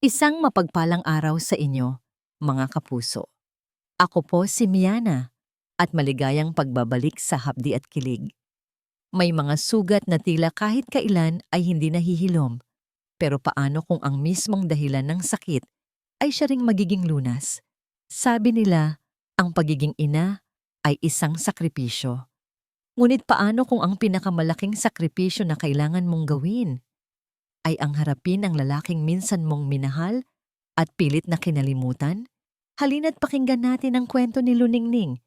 Isang mapagpalang araw sa inyo, mga kapuso. Ako po si Miana at maligayang pagbabalik sa Hapdi at Kilig. May mga sugat na tila kahit kailan ay hindi nahihilom, pero paano kung ang mismong dahilan ng sakit ay siya ring magiging lunas? Sabi nila, ang pagiging ina ay isang sakripisyo. Ngunit paano kung ang pinakamalaking sakripisyo na kailangan mong gawin ay ang harapin ang lalaking minsan mong minahal at pilit na kinalimutan? Halina't pakinggan natin ang kwento ni Luningning.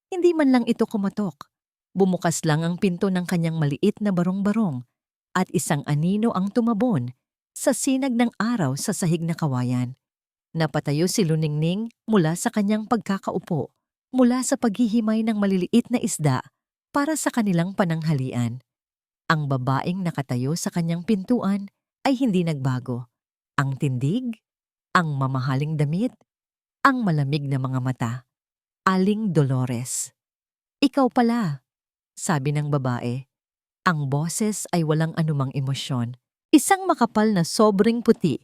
Hindi man lang ito kumatok. Bumukas lang ang pinto ng kanyang maliit na barong-barong at isang anino ang tumabon sa sinag ng araw sa sahig na kawayan. Napatayo si Luningning mula sa kanyang pagkakaupo, mula sa paghihimay ng maliliit na isda para sa kanilang pananghalian. Ang babaeng nakatayo sa kanyang pintuan ay hindi nagbago. Ang tindig, ang mamahaling damit, ang malamig na mga mata. Aling Dolores. Ikaw pala, sabi ng babae. Ang boses ay walang anumang emosyon. Isang makapal na sobrang puti,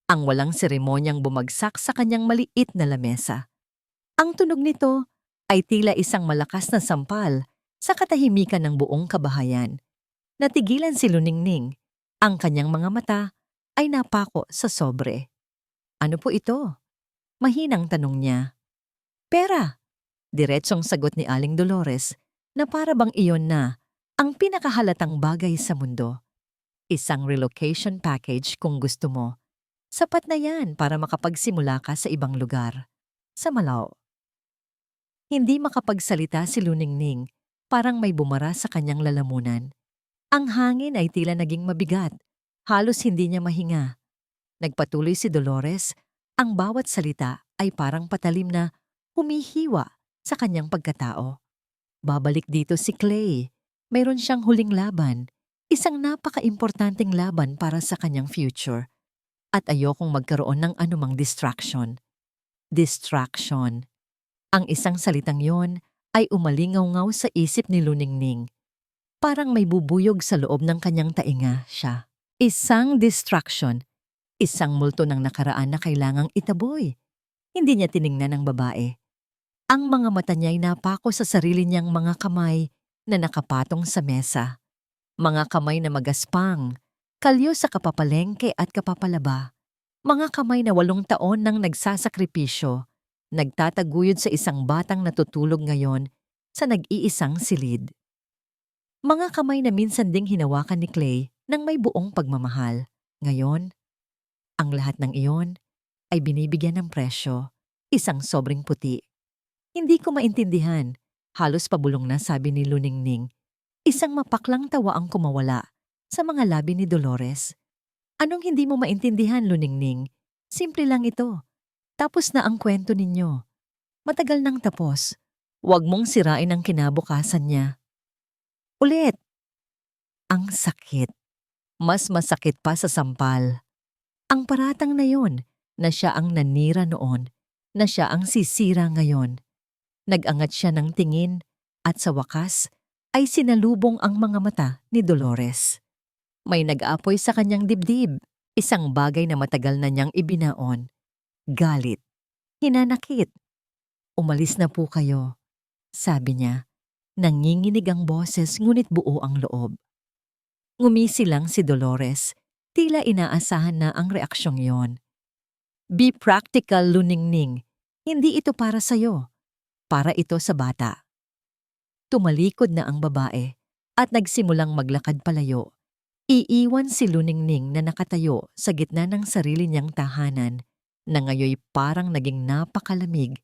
ang walang seremonyang bumagsak sa kanyang maliit na lamesa. Ang tunog nito ay tila isang malakas na sampal sa katahimikan ng buong kabahayan. Natigilan si Luningning. Ang kanyang mga mata ay napako sa sobre. Ano po ito? Mahinang tanong niya. Pera, diretsong sagot ni Aling Dolores na para bang iyon na ang pinakahalatang bagay sa mundo. Isang relocation package kung gusto mo. Sapat na yan para makapagsimula ka sa ibang lugar. Sa Malao. Hindi makapagsalita si Luningning, parang may bumara sa kanyang lalamunan. Ang hangin ay tila naging mabigat, halos hindi niya mahinga. Nagpatuloy si Dolores, ang bawat salita ay parang patalim na humihiwa sa kanyang pagkatao. Babalik dito si Clay. Mayroon siyang huling laban, isang napaka-importanting laban para sa kanyang future. At ayokong magkaroon ng anumang distraction. Distraction. Ang isang salitang yon ay umalingaw-ngaw sa isip ni Luningning. Parang may bubuyog sa loob ng kanyang tainga siya. Isang distraction. Isang multo ng nakaraan na kailangang itaboy. Hindi niya tiningnan ang babae. Ang mga mata niya ay napako sa sarili niyang mga kamay na nakapatong sa mesa. Mga kamay na magaspang, kalyo sa kapapalengke at kapapalaba. Mga kamay na 8 taon nang nagsasakripisyo, nagtataguyod sa isang batang natutulog ngayon sa nag-iisang silid. Mga kamay na minsan ding hinawakan ni Clay ng may buong pagmamahal. Ngayon, ang lahat ng iyon ay binibigyan ng presyo, isang sobrang puti. Hindi ko maintindihan, halos pabulong na sabi ni Luningning. Isang mapaklang tawa ang kumawala sa mga labi ni Dolores. Anong hindi mo maintindihan, Luningning? Simple lang ito. Tapos na ang kwento ninyo. Matagal nang tapos. Huwag mong sirain ang kinabukasan niya. Ulit. Ang sakit. Mas masakit pa sa sampal. Ang paratang na yon, na siya ang nanira noon, na siya ang sisira ngayon. Nag-angat siya ng tingin at sa wakas ay sinalubong ang mga mata ni Dolores. May nag-apoy sa kanyang dibdib, isang bagay na matagal na niyang ibinaon. Galit. Hinanakit. Umalis na po kayo, sabi niya. Nanginginig ang boses ngunit buo ang loob. Ngumisi lang si Dolores, tila inaasahan na ang reaksyong yon. Be practical, Luningning. Hindi ito para sa'yo. Para ito sa bata. Tumalikod na ang babae at nagsimulang maglakad palayo. Iiwan si Luningning na nakatayo sa gitna ng sarili niyang tahanan na ngayoy parang naging napakalamig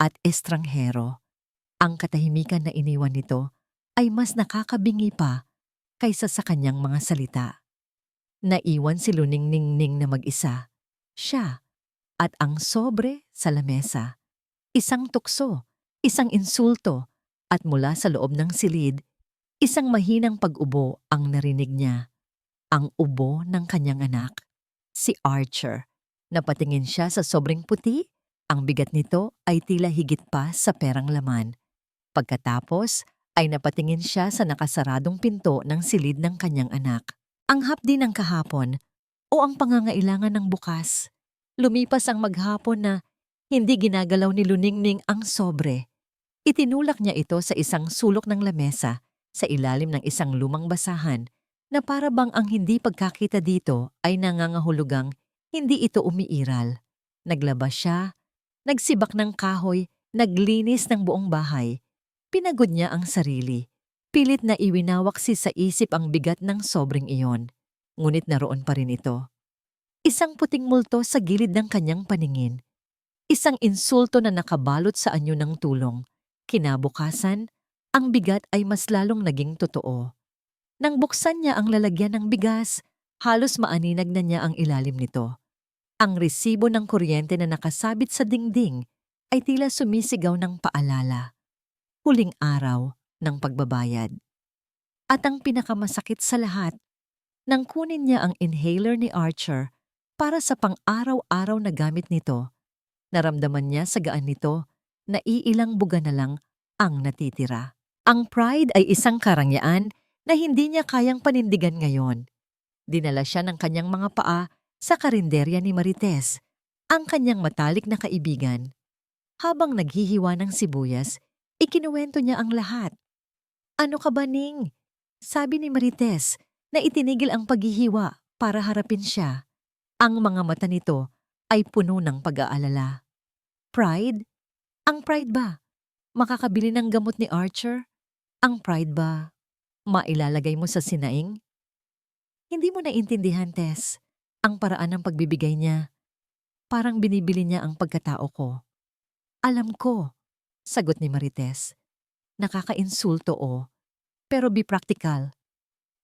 at estranghero. Ang katahimikan na iniwan nito ay mas nakakabingi pa kaysa sa kanyang mga salita. Naiwan si Luningning na mag-isa. Siya at ang sobre sa lamesa. Isang tukso, isang insulto, at mula sa loob ng silid, isang mahinang pag-ubo ang narinig niya. Ang ubo ng kanyang anak, si Archer. Napatingin siya sa sobrang puti, ang bigat nito ay tila higit pa sa perang laman. Pagkatapos ay napatingin siya sa nakasaradong pinto ng silid ng kanyang anak. Ang hapdi ng kahapon o ang pangangailangan ng bukas. Lumipas ang maghapon na hindi ginagalaw ni Luningning ang sobre. Itinulak niya ito sa isang sulok ng lamesa sa ilalim ng isang lumang basahan na para bang ang hindi pagkakita dito ay nangangahulugang hindi ito umiiral. Naglabas siya, nagsibak ng kahoy, naglinis ng buong bahay. Pinagod niya ang sarili. Pilit na iwinawaksi sa isip ang bigat ng sobrang iyon. Ngunit naroon pa rin ito. Isang puting multo sa gilid ng kanyang paningin. Isang insulto na nakabalot sa anyo ng tulong. Kinabukasan, ang bigat ay mas lalong naging totoo. Nang buksan niya ang lalagyan ng bigas, halos maaninag na niya ang ilalim nito. Ang resibo ng kuryente na nakasabit sa dingding ay tila sumisigaw ng paalala. Huling araw ng pagbabayad. At ang pinakamasakit sa lahat, nang kunin niya ang inhaler ni Archer para sa pang-araw-araw na gamit nito, naramdaman niya sa gaan nito na iilang buga na lang ang natitira. Ang pride ay isang karangyaan na hindi niya kayang panindigan ngayon. Dinala siya ng kanyang mga paa sa karinderya ni Marites, ang kanyang matalik na kaibigan. Habang naghihiwa ng sibuyas, ikinuwento niya ang lahat. "Ano ka ba, Ning?" sabi ni Marites na itinigil ang paghihiwa para harapin siya. Ang mga mata nito ay puno ng pag-aalala. "Pride? Ang pride ba? Makakabili ng gamot ni Archer? Ang pride ba? Mailalagay mo sa sinaing?" Hindi mo naintindihan, Tess, ang paraan ng pagbibigay niya. Parang binibili niya ang pagkatao ko. "Alam ko," sagot ni Marites. "Nakakainsulto pero be practical.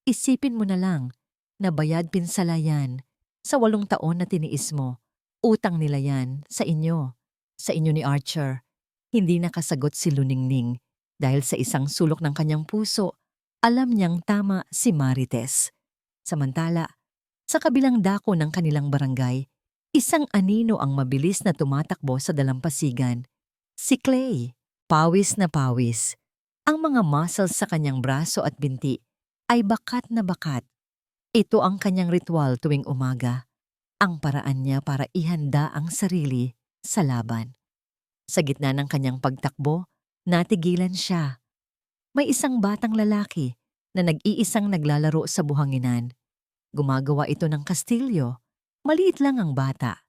Isipin mo na lang na bayad pinsala yan sa 8 taon na tiniis mo. Utang nila yan sa inyo ni Archer." Hindi nakasagot si Luningning dahil sa isang sulok ng kanyang puso, alam niyang tama si Marites. Samantala, sa kabilang dako ng kanilang barangay, isang anino ang mabilis na tumatakbo sa dalampasigan. Si Clay, pawis na pawis. Ang mga muscles sa kanyang braso at binti ay bakat na bakat. Ito ang kanyang ritual tuwing umaga. Ang paraan niya para ihanda ang sarili sa laban. Sa gitna ng kanyang pagtakbo, natigilan siya. May isang batang lalaki na nag-iisang naglalaro sa buhanginan. Gumagawa ito ng kastilyo. Maliit lang ang bata.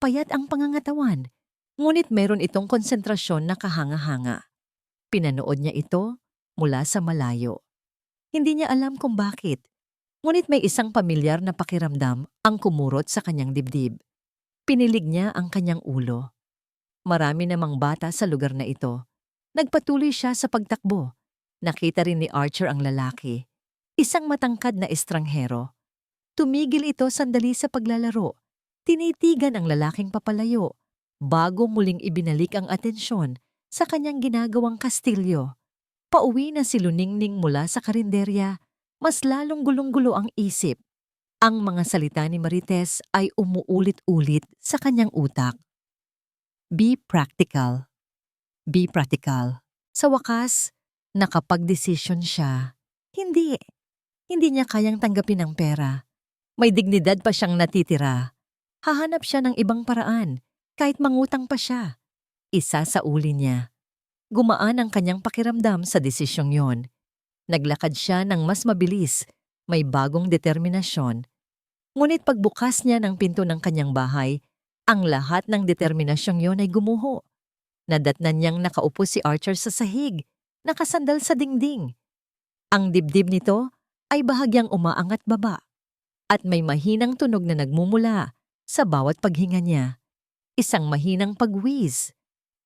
Payat ang pangangatawan. Ngunit meron itong konsentrasyon na kahanga-hanga. Pinanood niya ito mula sa malayo. Hindi niya alam kung bakit. Ngunit may isang pamilyar na pakiramdam ang kumurot sa kanyang dibdib. Pinilig niya ang kanyang ulo. Marami namang bata sa lugar na ito. Nagpatuloy siya sa pagtakbo. Nakita rin ni Archer ang lalaki. Isang matangkad na estranghero. Tumigil ito sandali sa paglalaro. Tinitigan ang lalaking papalayo bago muling ibinalik ang atensyon sa kanyang ginagawang kastilyo. Pauwi na si Luningning mula sa karinderya, mas lalong gulong-gulo ang isip. Ang mga salita ni Marites ay umuulit-ulit sa kanyang utak. Be practical. Be practical. Sa wakas, nakapagdesisyon siya. Hindi niya kayang tanggapin ang pera. May dignidad pa siyang natitira. Hahanap siya ng ibang paraan, kahit mangutang pa siya. Isa sa uli niya. Gumaan ang kanyang pakiramdam sa desisyong yon. Naglakad siya ng mas mabilis, may bagong determinasyon. Ngunit pagbukas niya ng pinto ng kanyang bahay, ang lahat ng determinasyong yon ay gumuho. Nadatnan niyang nakaupo si Archer sa sahig, nakasandal sa dingding. Ang dibdib nito ay bahagyang umaangat baba, at may mahinang tunog na nagmumula sa bawat paghinga niya. Isang mahinang pagwiz,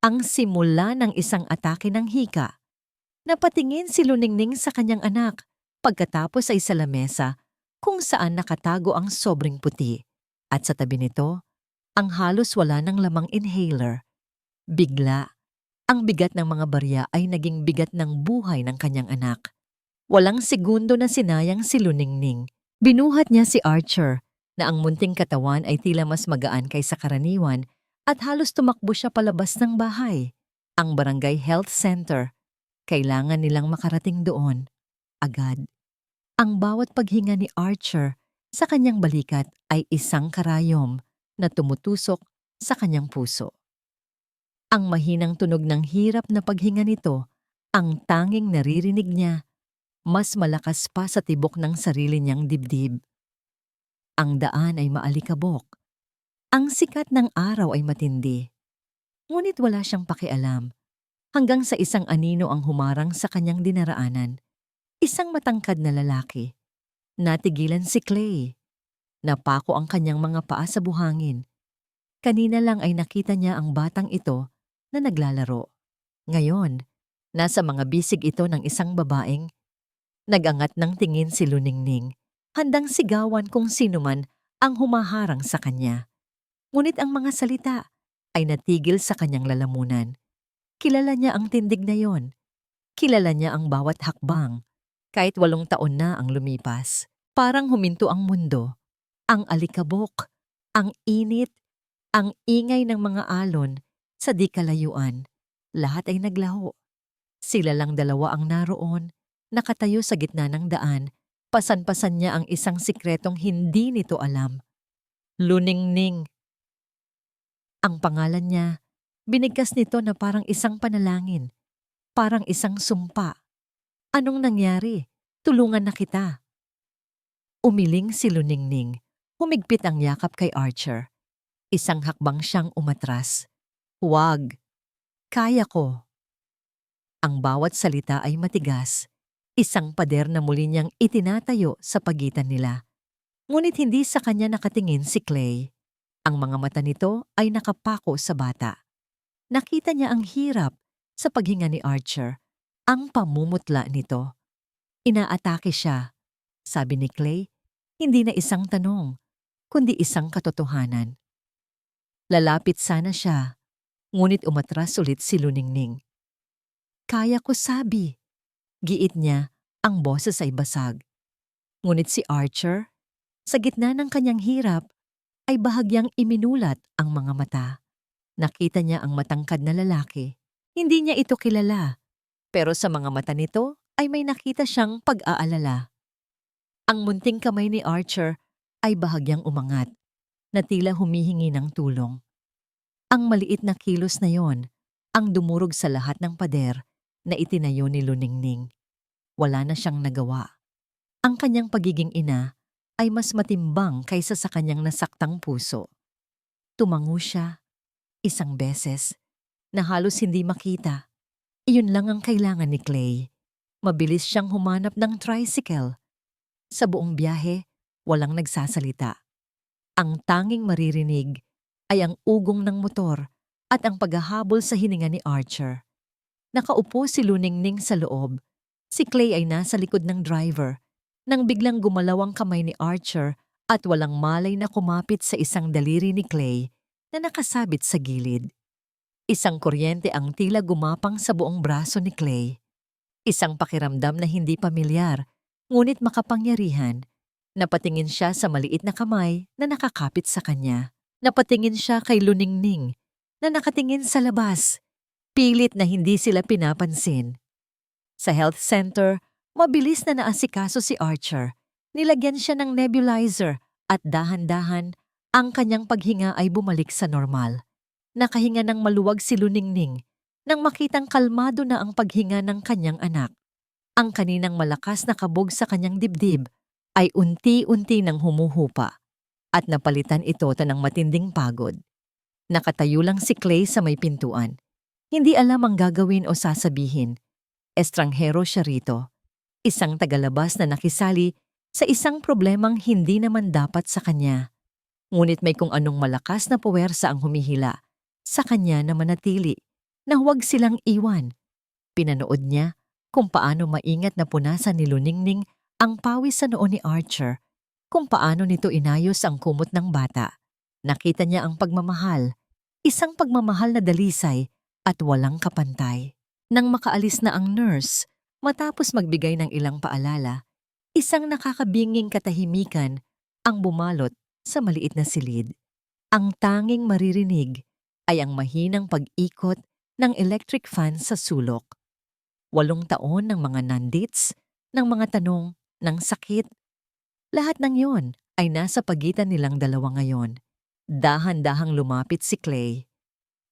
ang simula ng isang atake ng hika. Napatingin si Luningning sa kanyang anak pagkatapos ay sa lamesa kung saan nakatago ang sobrang puti, at sa tabi nito, ang halos wala ng lamang inhaler. Bigla, ang bigat ng mga barya ay naging bigat ng buhay ng kanyang anak. Walang segundo na sinayang si Luningning. Binuhat niya si Archer na ang munting katawan ay tila mas magaan kaysa karaniwan at halos tumakbo siya palabas ng bahay. Ang barangay health center. Kailangan nilang makarating doon. Agad. Ang bawat paghinga ni Archer sa kanyang balikat ay isang karayom. na tumutusok sa kanyang puso. Ang mahinang tunog ng hirap na paghinga nito, ang tanging naririnig niya, mas malakas pa sa tibok ng sarili niyang dibdib. Ang daan ay maalikabok. Ang sikat ng araw ay matindi. Ngunit wala siyang pakialam hanggang sa isang anino ang humarang sa kanyang dinaraanan. Isang matangkad na lalaki. Natigilan si Clay. Napako ang kanyang mga paa sa buhangin. Kanina lang ay nakita niya ang batang ito na naglalaro. Ngayon, nasa mga bisig ito ng isang babaeng. Nagangat ng tingin si Luningning, handang sigawan kung sino man ang humaharang sa kanya. Ngunit ang mga salita ay natigil sa kanyang lalamunan. Kilala niya ang tindig na yon. Kilala niya ang bawat hakbang. Kahit 8 taon na ang lumipas, parang huminto ang mundo. Ang alikabok, ang init, ang ingay ng mga alon sa di kalayuan. Lahat ay naglaho. Sila lang dalawa ang naroon, nakatayo sa gitna ng daan. Pasan-pasan niya ang isang sikretong hindi nito alam. Luningning. Ang pangalan niya, binigkas nito na parang isang panalangin, parang isang sumpa. Anong nangyari? Tulungan na kita. Umiling si Luningning, humigpit ang yakap kay Archer. Isang hakbang siyang umatras. Huwag. Kaya ko. Ang bawat salita ay matigas. Isang pader na muli niyang itinatayo sa pagitan nila. Ngunit hindi sa kanya nakatingin si Clay. Ang mga mata nito ay nakapako sa bata. Nakita niya ang hirap sa paghinga ni Archer, ang pamumutla nito. Inaatake siya, sabi ni Clay, hindi na isang tanong, kundi isang katotohanan. Lalapit sana siya, ngunit umatras ulit si Luningning. Kaya ko sabi, giit niya, ang boses ay basag. Ngunit si Archer, sa gitna ng kanyang hirap, ay bahagyang iminulat ang mga mata. Nakita niya ang matangkad na lalaki. Hindi niya ito kilala, pero sa mga mata nito ay may nakita siyang pag-aalala. Ang munting kamay ni Archer ay bahagyang umangat, na tila humihingi ng tulong. Ang maliit na kilos na yon, ang dumurog sa lahat ng pader na itinayo ni Luningning. Wala na siyang nagawa. Ang kanyang pagiging ina ay mas matimbang kaysa sa kanyang nasaktang puso. Tumango siya, isang beses, na halos hindi makita. Iyon lang ang kailangan ni Clay. Mabilis siyang humanap ng tricycle. Sa buong biyahe, walang nagsasalita. Ang tanging maririnig ay ang ugong ng motor at ang paghahabol sa hininga ni Archer. Nakaupo si Luningning sa loob. Si Clay ay nasa likod ng driver nang biglang gumalaw ang kamay ni Archer at walang malay na kumapit sa isang daliri ni Clay na nakasabit sa gilid. Isang kuryente ang tila gumapang sa buong braso ni Clay. Isang pakiramdam na hindi pamilyar, ngunit makapangyarihan. Napatingin siya sa maliit na kamay na nakakapit sa kanya. Napatingin siya kay Luningning na nakatingin sa labas. Pilit na hindi sila pinapansin. Sa health center, mabilis na naasikaso si Archer. Nilagyan siya ng nebulizer at dahan-dahan ang kanyang paghinga ay bumalik sa normal. Nakahinga ng maluwag si Luningning nang makitang kalmado na ang paghinga ng kanyang anak. Ang kaninang malakas na kabog sa kanyang dibdib ay unti-unti nang humuhupa at napalitan ito ng matinding pagod. Nakatayo lang si Clay sa may pintuan. Hindi alam ang gagawin o sasabihin. Estranghero siya rito. Isang tagalabas na nakisali sa isang problemang hindi naman dapat sa kanya. Ngunit may kung anong malakas na puwersa ang humihila sa kanya na manatili, na huwag silang iwan. Pinanood niya kung paano maingat na punasan ni Luningning ang pawis sa noo ni Archer, kung paano nito inayos ang kumot ng bata. Nakita niya ang pagmamahal, isang pagmamahal na dalisay at walang kapantay. Nang makaalis na ang nurse, matapos magbigay ng ilang paalala, isang nakakabinging katahimikan ang bumalot sa maliit na silid. Ang tanging maririnig ay ang mahinang pag-ikot ng electric fan sa sulok. 8 taon ng mga nandits, ng mga tanong, ng sakit. Lahat ng yon ay nasa pagitan nilang dalawa ngayon. Dahan-dahang lumapit si Clay.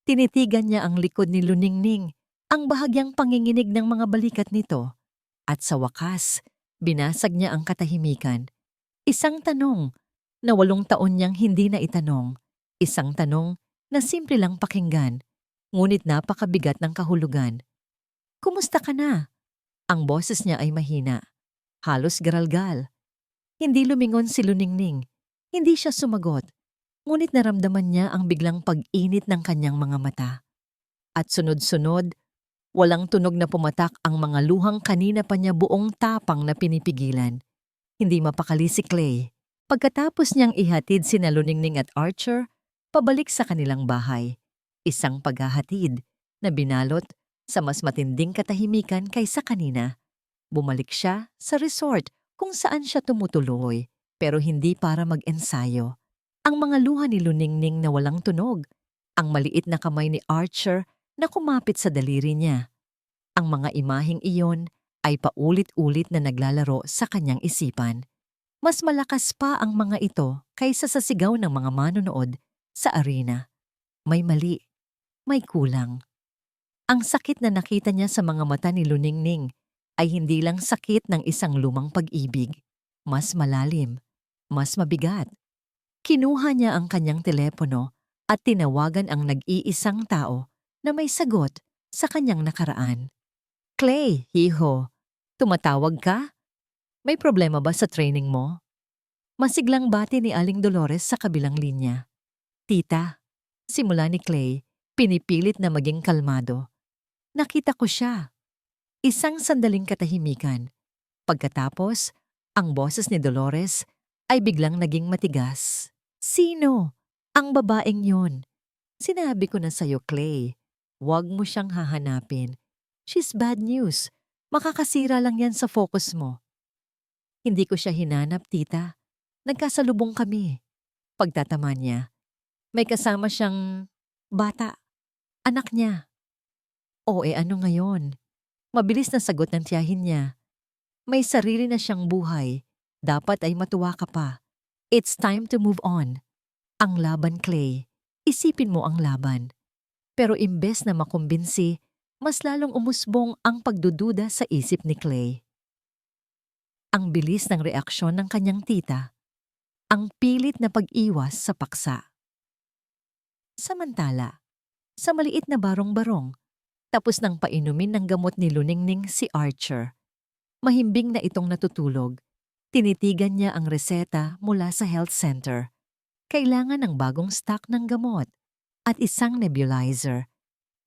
Tinitigan niya ang likod ni Luningning, ang bahagyang panginginig ng mga balikat nito. At sa wakas, binasag niya ang katahimikan. Isang tanong na 8 taon niyang hindi na itanong. Isang tanong na simple lang pakinggan, ngunit napakabigat ng kahulugan. Kumusta ka na? Ang boses niya ay mahina. Halos garalgal. Hindi lumingon si Luningning. Hindi siya sumagot. Ngunit naramdaman niya ang biglang pag-init ng kanyang mga mata. At sunod-sunod, walang tunog na pumatak ang mga luhang kanina pa niya buong tapang na pinipigilan. Hindi mapakali si Clay. Pagkatapos niyang ihatid sina Luningning at Archer, pabalik sa kanilang bahay. Isang paghahatid na binalot sa mas matinding katahimikan kaysa kanina. Bumalik siya sa resort kung saan siya tumutuloy, pero hindi para mag-ensayo. Ang mga luha ni Luningning na walang tunog, ang maliit na kamay ni Archer na kumapit sa daliri niya. Ang mga imaheng iyon ay paulit-ulit na naglalaro sa kanyang isipan. Mas malakas pa ang mga ito kaysa sa sigaw ng mga manonood sa arena. May mali, may kulang. Ang sakit na nakita niya sa mga mata ni Luningning ay hindi lang sakit ng isang lumang pag-ibig. Mas malalim, mas mabigat. Kinuha niya ang kanyang telepono at tinawagan ang nag-iisang tao na may sagot sa kanyang nakaraan. Clay, hiho, tumatawag ka? May problema ba sa training mo? Masiglang bati ni Aling Dolores sa kabilang linya. Tita, simula ni Clay, pinipilit na maging kalmado. Nakita ko siya. Isang sandaling katahimikan. Pagkatapos, ang boses ni Dolores ay biglang naging matigas. Sino? Ang babaeng yon. Sinabi ko na sa'yo, Clay. Huwag mo siyang hahanapin. She's bad news. Makakasira lang yan sa focus mo. Hindi ko siya hinanap, tita. Nagkasalubong kami. Pagtatama niya, may kasama siyang bata. Anak niya. O ano ngayon? Mabilis na sagot ng tiyahin niya. May sarili na siyang buhay. Dapat ay matuwa ka pa. It's time to move on. Ang laban, Clay. Isipin mo ang laban. Pero imbes na makumbinsi, mas lalong umusbong ang pagdududa sa isip ni Clay. Ang bilis ng reaksyon ng kanyang tita. Ang pilit na pag-iwas sa paksa. Samantala, sa maliit na barong-barong, tapos nang painumin ng gamot ni Luningning si Archer. Mahimbing na itong natutulog. Tinitigan niya ang reseta mula sa health center. Kailangan ng bagong stock ng gamot at isang nebulizer.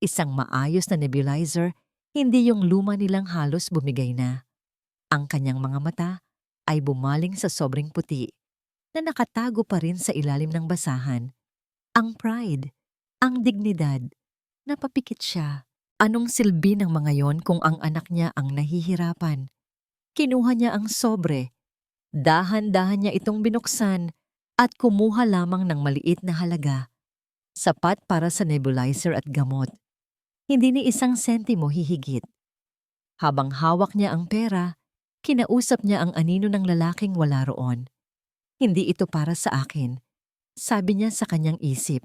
Isang maayos na nebulizer, hindi yung luma nilang halos bumigay na. Ang kanyang mga mata ay bumaling sa sobrang puti na nakatago pa rin sa ilalim ng basahan. Ang pride, ang dignidad, napapikit siya. Anong silbi ng mga yon kung ang anak niya ang nahihirapan? Kinuha niya ang sobre. Dahan-dahan niya itong binuksan at kumuha lamang ng maliit na halaga. Sapat para sa nebulizer at gamot. Hindi ni 1 sentimo hihigit. Habang hawak niya ang pera, kinausap niya ang anino ng lalaking wala roon. Hindi ito para sa akin, sabi niya sa kanyang isip.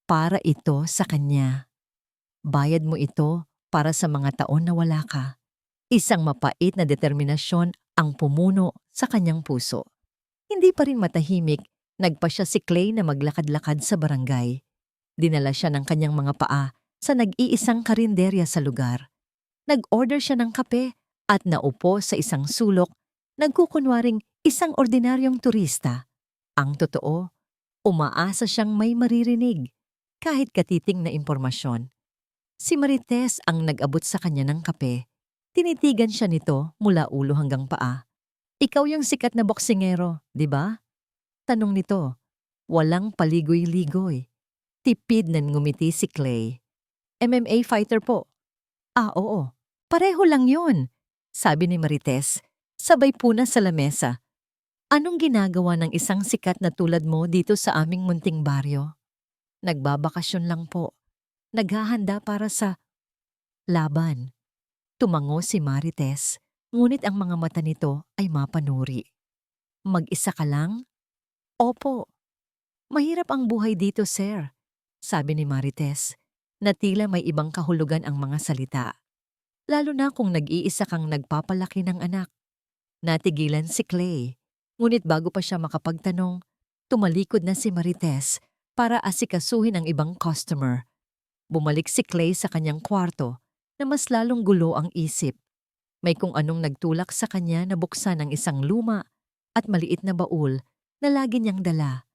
Para ito sa kanya. Bayad mo ito para sa mga taon na wala ka. Isang mapait na determinasyon ang pumuno sa kanyang puso. Hindi pa rin matahimik, nagpa siya si Clay na maglakad-lakad sa barangay. Dinala siya ng kanyang mga paa sa nag-iisang karinderya sa lugar. Nag-order siya ng kape at naupo sa isang sulok, nagkukunwaring isang ordinaryong turista. Ang totoo, umaasa siyang may maririnig, kahit katiting na impormasyon. Si Marites ang nag-abot sa kanya ng kape. Tinitigan siya nito mula ulo hanggang paa. Ikaw yung sikat na boksingero, di ba? Tanong nito. Walang paligoy-ligoy. Tipid na ngumiti si Clay. MMA fighter po. Ah, oo. Pareho lang yun, sabi ni Marites. Sabay puna sa lamesa. Anong ginagawa ng isang sikat na tulad mo dito sa aming munting baryo? Nagbabakasyon lang po. Naghahanda para sa laban. Tumango si Marites, ngunit ang mga mata nito ay mapanuri. Mag-isa ka lang? Opo. Mahirap ang buhay dito, sir, sabi ni Marites, na tila may ibang kahulugan ang mga salita. Lalo na kung nag-iisa kang nagpapalaki ng anak. Natigilan si Clay. Ngunit bago pa siya makapagtanong, tumalikod na si Marites para asikasuhin ang ibang customer. Bumalik si Clay sa kanyang kwarto na mas lalong gulo ang isip. May kung anong nagtulak sa kanya na buksan ang isang luma at maliit na baul na lagi niyang dala.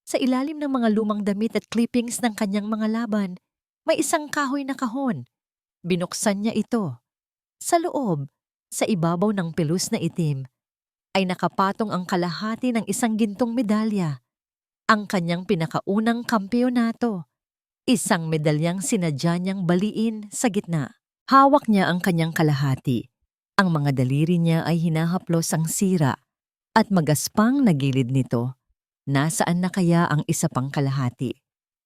Sa ilalim ng mga lumang damit at clippings ng kanyang mga laban, may isang kahoy na kahon. Binuksan niya ito. Sa loob, sa ibabaw ng pelus na itim, ay nakapatong ang kalahati ng isang gintong medalya. Ang kanyang pinakaunang kampeonato. Isang medalyang sinadya niyang baliin sa gitna. Hawak niya ang kanyang kalahati. Ang mga daliri niya ay hinahaplos ang sira at magaspang na gilid nito. Nasaan na kaya ang isa pang kalahati?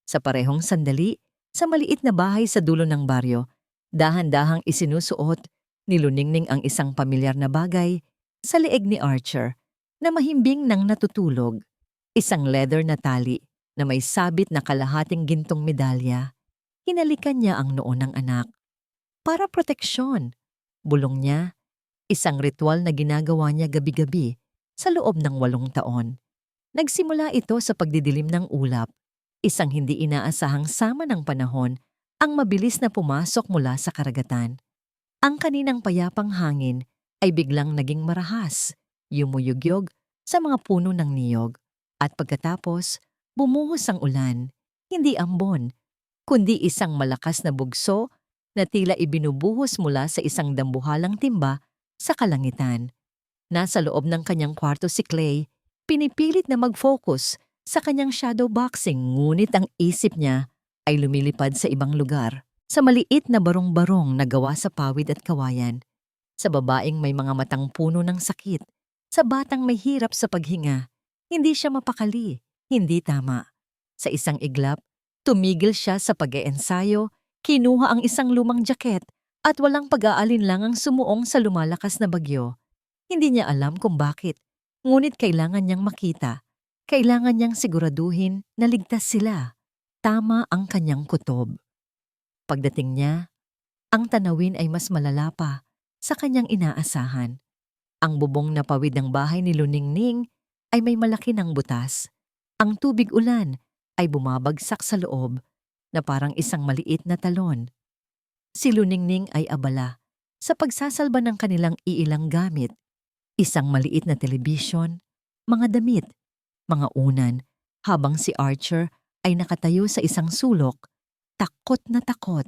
Sa parehong sandali, sa maliit na bahay sa dulo ng baryo, dahan-dahang isinusuot ni Luningning ang isang pamilyar na bagay sa leeg ni Archer na mahimbing nang natutulog. Isang leather na tali na may sabit na kalahating gintong medalya. Hinalikan niya ang noo ng anak. Para proteksyon. Bulong niya, isang ritual na ginagawa niya gabi-gabi sa loob ng 8 taon. Nagsimula ito sa pagdidilim ng ulap, isang hindi inaasahang sama ng panahon ang mabilis na pumasok mula sa karagatan. Ang kaninang payapang hangin ay biglang naging marahas, yumuyugyog sa mga puno ng niyog, at pagkatapos, bumuhos ang ulan, hindi ambon, kundi isang malakas na bugso na tila ibinubuhos mula sa isang dambuhalang timba sa kalangitan. Nasa loob ng kanyang kwarto si Clay, pinipilit na mag-focus sa kanyang shadow boxing, ngunit ang isip niya ay lumilipad sa ibang lugar. Sa maliit na barong-barong na gawa sa pawid at kawayan, sa babaeng may mga matang puno ng sakit, sa batang may hirap sa paghinga. Hindi siya mapakali, hindi tama. Sa isang iglap, tumigil siya sa pag-eensayo, kinuha ang isang lumang jaket at walang pag-aalinlangang sumuong sa lumalakas na bagyo. Hindi niya alam kung bakit, ngunit kailangan niyang makita. Kailangan niyang siguraduhin na ligtas sila. Tama ang kanyang kutob. Pagdating niya, ang tanawin ay mas malala pa sa kanyang inaasahan. Ang bubong na pawid ng bahay ni Luningning ay may malaki ng butas. Ang tubig ulan ay bumabagsak sa loob na parang isang maliit na talon. Si Luningning ay abala sa pagsasalba ng kanilang iilang gamit. Isang maliit na telebisyon, mga damit, mga unan, habang si Archer ay nakatayo sa isang sulok. Takot na takot.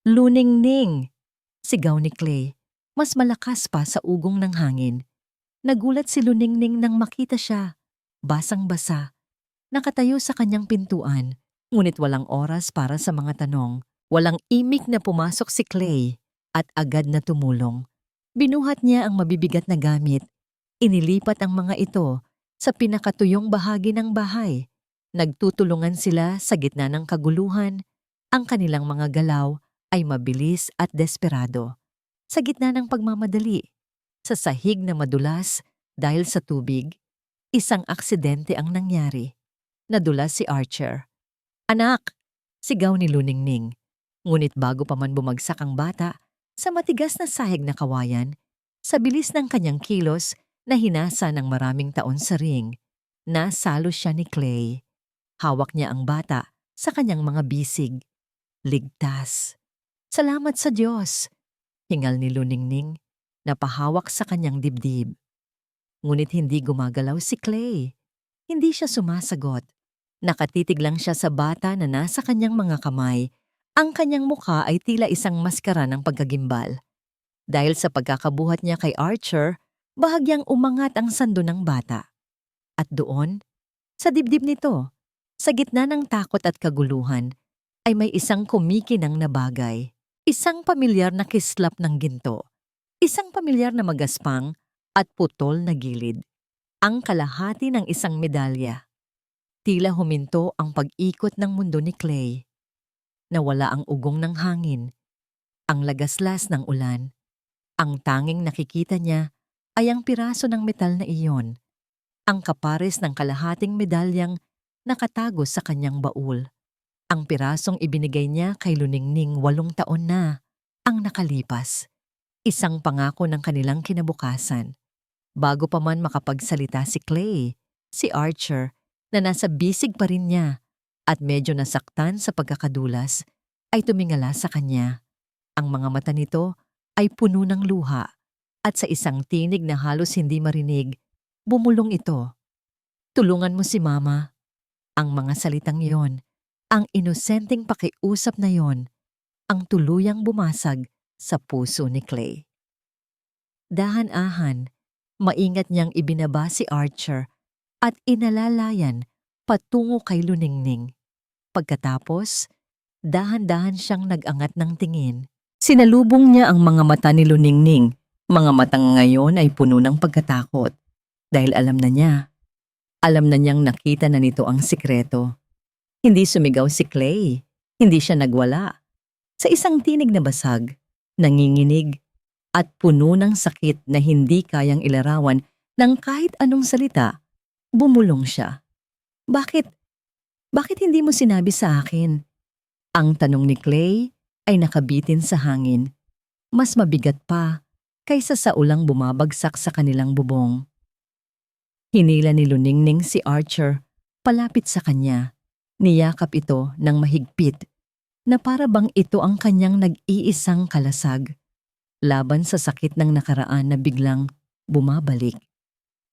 Luningning! Sigaw ni Clay, mas malakas pa sa ugong ng hangin. Nagulat si Luningning nang makita siya, basang-basa. Nakatayo sa kanyang pintuan, ngunit walang oras para sa mga tanong. Walang imik na pumasok si Clay at agad na tumulong. Binuhat niya ang mabibigat na gamit. Inilipat ang mga ito sa pinakatuyong bahagi ng bahay. Nagtutulungan sila sa gitna ng kaguluhan. Ang kanilang mga galaw ay mabilis at desperado. Sa gitna ng pagmamadali, sa sahig na madulas dahil sa tubig, isang aksidente ang nangyari. Nadulas si Archer. "Anak!" sigaw ni Luningning. Ngunit bago pa man bumagsak ang bata sa matigas na sahig na kawayan, sa bilis ng kanyang kilos na hinasa ng maraming taon sa ring, nasalo siya ni Clay. Hawak niya ang bata sa kanyang mga bisig. Ligtas. "Salamat sa Diyos," hingal ni Luningning, napahawak sa kanyang dibdib. Ngunit hindi gumagalaw si Clay. Hindi siya sumasagot. Nakatitig lang siya sa bata na nasa kanyang mga kamay. Ang kanyang mukha ay tila isang maskara ng pagkagimbal. Dahil sa pagkakabuhat niya kay Archer, bahagyang umangat ang sando ng bata. At doon, sa dibdib nito, sa gitna ng takot at kaguluhan, ay may isang kumikinang na bagay. Isang pamilyar na kislap ng ginto. Isang pamilyar na magaspang at putol na gilid. Ang kalahati ng isang medalya. Tila huminto ang pag-ikot ng mundo ni Clay. Nawala ang ugong ng hangin, ang lagaslas ng ulan. Ang tanging nakikita niya ay ang piraso ng metal na iyon. ang kapares ng kalahating medalyang nakatago sa kanyang baul. Ang pirasong ibinigay niya kay Luningning 8 taon na ang nakalipas. Isang pangako ng kanilang kinabukasan. Bago pa man makapagsalita si Clay, si Archer, na nasa bisig pa rin niya at medyo nasaktan sa pagkakadulas, ay tumingala sa kanya. Ang mga mata nito ay puno ng luha at sa isang tinig na halos hindi marinig, bumulong ito. "Tulungan mo si Mama." Ang mga salitang yon, ang inosenteng pakiusap na yon, ang tuluyang bumasag sa puso ni Clay. Dahan-ahan, maingat niyang ibinaba si Archer at inalalayan patungo kay Luningning. Pagkatapos, dahan-dahan siyang nag-angat ng tingin. Sinalubong niya ang mga mata ni Luningning. Mga matang ngayon ay puno ng pagkatakot dahil alam na niya. Alam na niyang nakita na nito ang sikreto. Hindi sumigaw si Clay. Hindi siya nagwala. Sa isang tinig na basag, nanginginig, at puno ng sakit na hindi kayang ilarawan ng kahit anong salita, bumulong siya. Bakit? Bakit hindi mo sinabi sa akin? Ang tanong ni Clay ay nakabitin sa hangin. Mas mabigat pa kaysa sa ulang bumabagsak sa kanilang bubong. Hinila ni Luningning si Archer palapit sa kanya. Niyakap ito ng mahigpit na para bang ito ang kanyang nag-iisang kalasag. Laban sa sakit ng nakaraan na biglang bumabalik.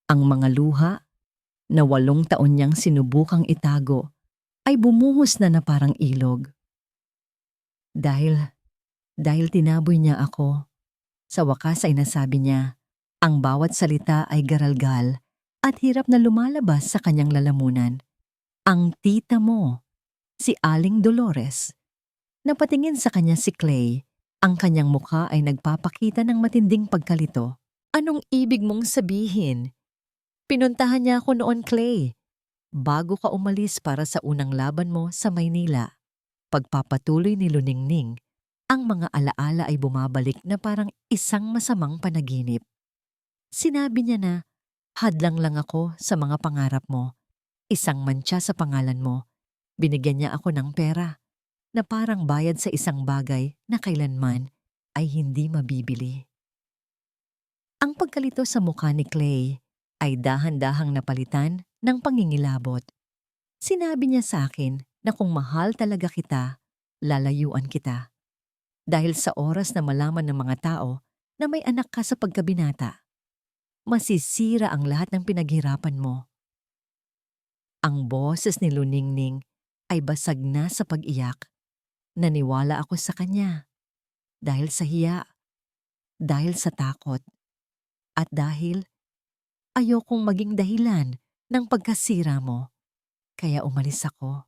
Ang mga luha na 8 taon niyang sinubukang itago ay bumuhos na parang ilog. Dahil tinaboy niya ako, sa wakas ay nasabi niya, ang bawat salita ay garalgal at hirap na lumalabas sa kanyang lalamunan. Ang tita mo, si Aling Dolores. Napatingin sa kanya si Clay. Ang kanyang mukha ay nagpapakita ng matinding pagkalito. Anong ibig mong sabihin? Pinuntahan niya ako noon, Clay, bago ka umalis para sa unang laban mo sa Maynila. Pagpapatuloy ni Luningning, ang mga alaala ay bumabalik na parang isang masamang panaginip. Sinabi niya na, hadlang lang ako sa mga pangarap mo. Isang mantsa sa pangalan mo. Binigyan niya ako ng pera na parang bayad sa isang bagay na kailanman ay hindi mabibili. Ang pagkalito sa mukha ni Clay ay dahan-dahang napalitan ng pangingilabot. Sinabi niya sa akin na kung mahal talaga kita, lalayuan kita. Dahil sa oras na malaman ng mga tao na may anak ka sa pagkabinata, masisira ang lahat ng pinaghirapan mo. Ang boses ni Luningning ay basag na sa pag-iyak. Naniwala ako sa kanya. Dahil sa hiya, dahil sa takot, at dahil ayokong maging dahilan ng pagkasira mo. Kaya umalis ako.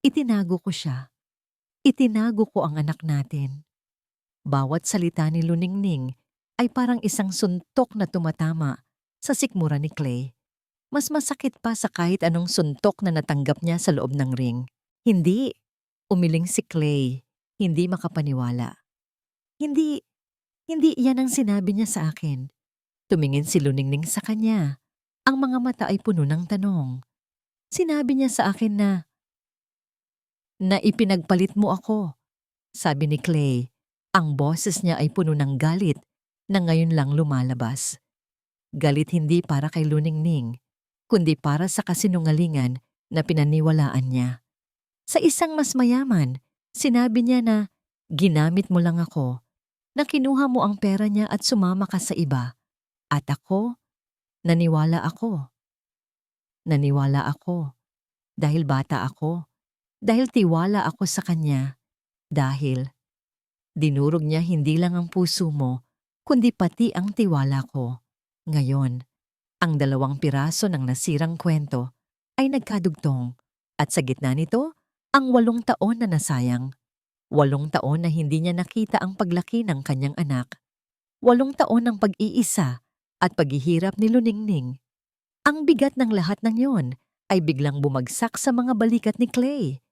Itinago ko siya. Itinago ko ang anak natin. Bawat salita ni Luningning ay parang isang suntok na tumatama sa sikmura ni Clay. Mas masakit pa sa kahit anong suntok na natanggap niya sa loob ng ring. Hindi. Umiling si Clay. Hindi makapaniwala. Hindi iyan ang sinabi niya sa akin. Tumingin si Luningning sa kanya. Ang mga mata ay puno ng tanong. Sinabi niya sa akin na ipinagpalit mo ako. Sabi ni Clay. Ang boses niya ay puno ng galit na ngayon lang lumalabas. Galit hindi para kay Luningning, kundi para sa kasinungalingan na pinaniwalaan niya. Sa isang mas mayaman, sinabi niya na ginamit mo lang ako, na kinuha mo ang pera niya at sumama ka sa iba. At ako, naniwala ako. Naniwala ako. Dahil bata ako. Dahil tiwala ako sa kanya. Dahil dinurog niya hindi lang ang puso mo, kundi pati ang tiwala ko. Ngayon, ang 2 piraso ng nasirang kwento ay nagkadugtong at sa gitna nito, ang 8 taon na nasayang. 8 taon na hindi niya nakita ang paglaki ng kanyang anak. 8 taon ng pag-iisa at paghihirap ni Luningning. Ang bigat ng lahat ng yon ay biglang bumagsak sa mga balikat ni Clay.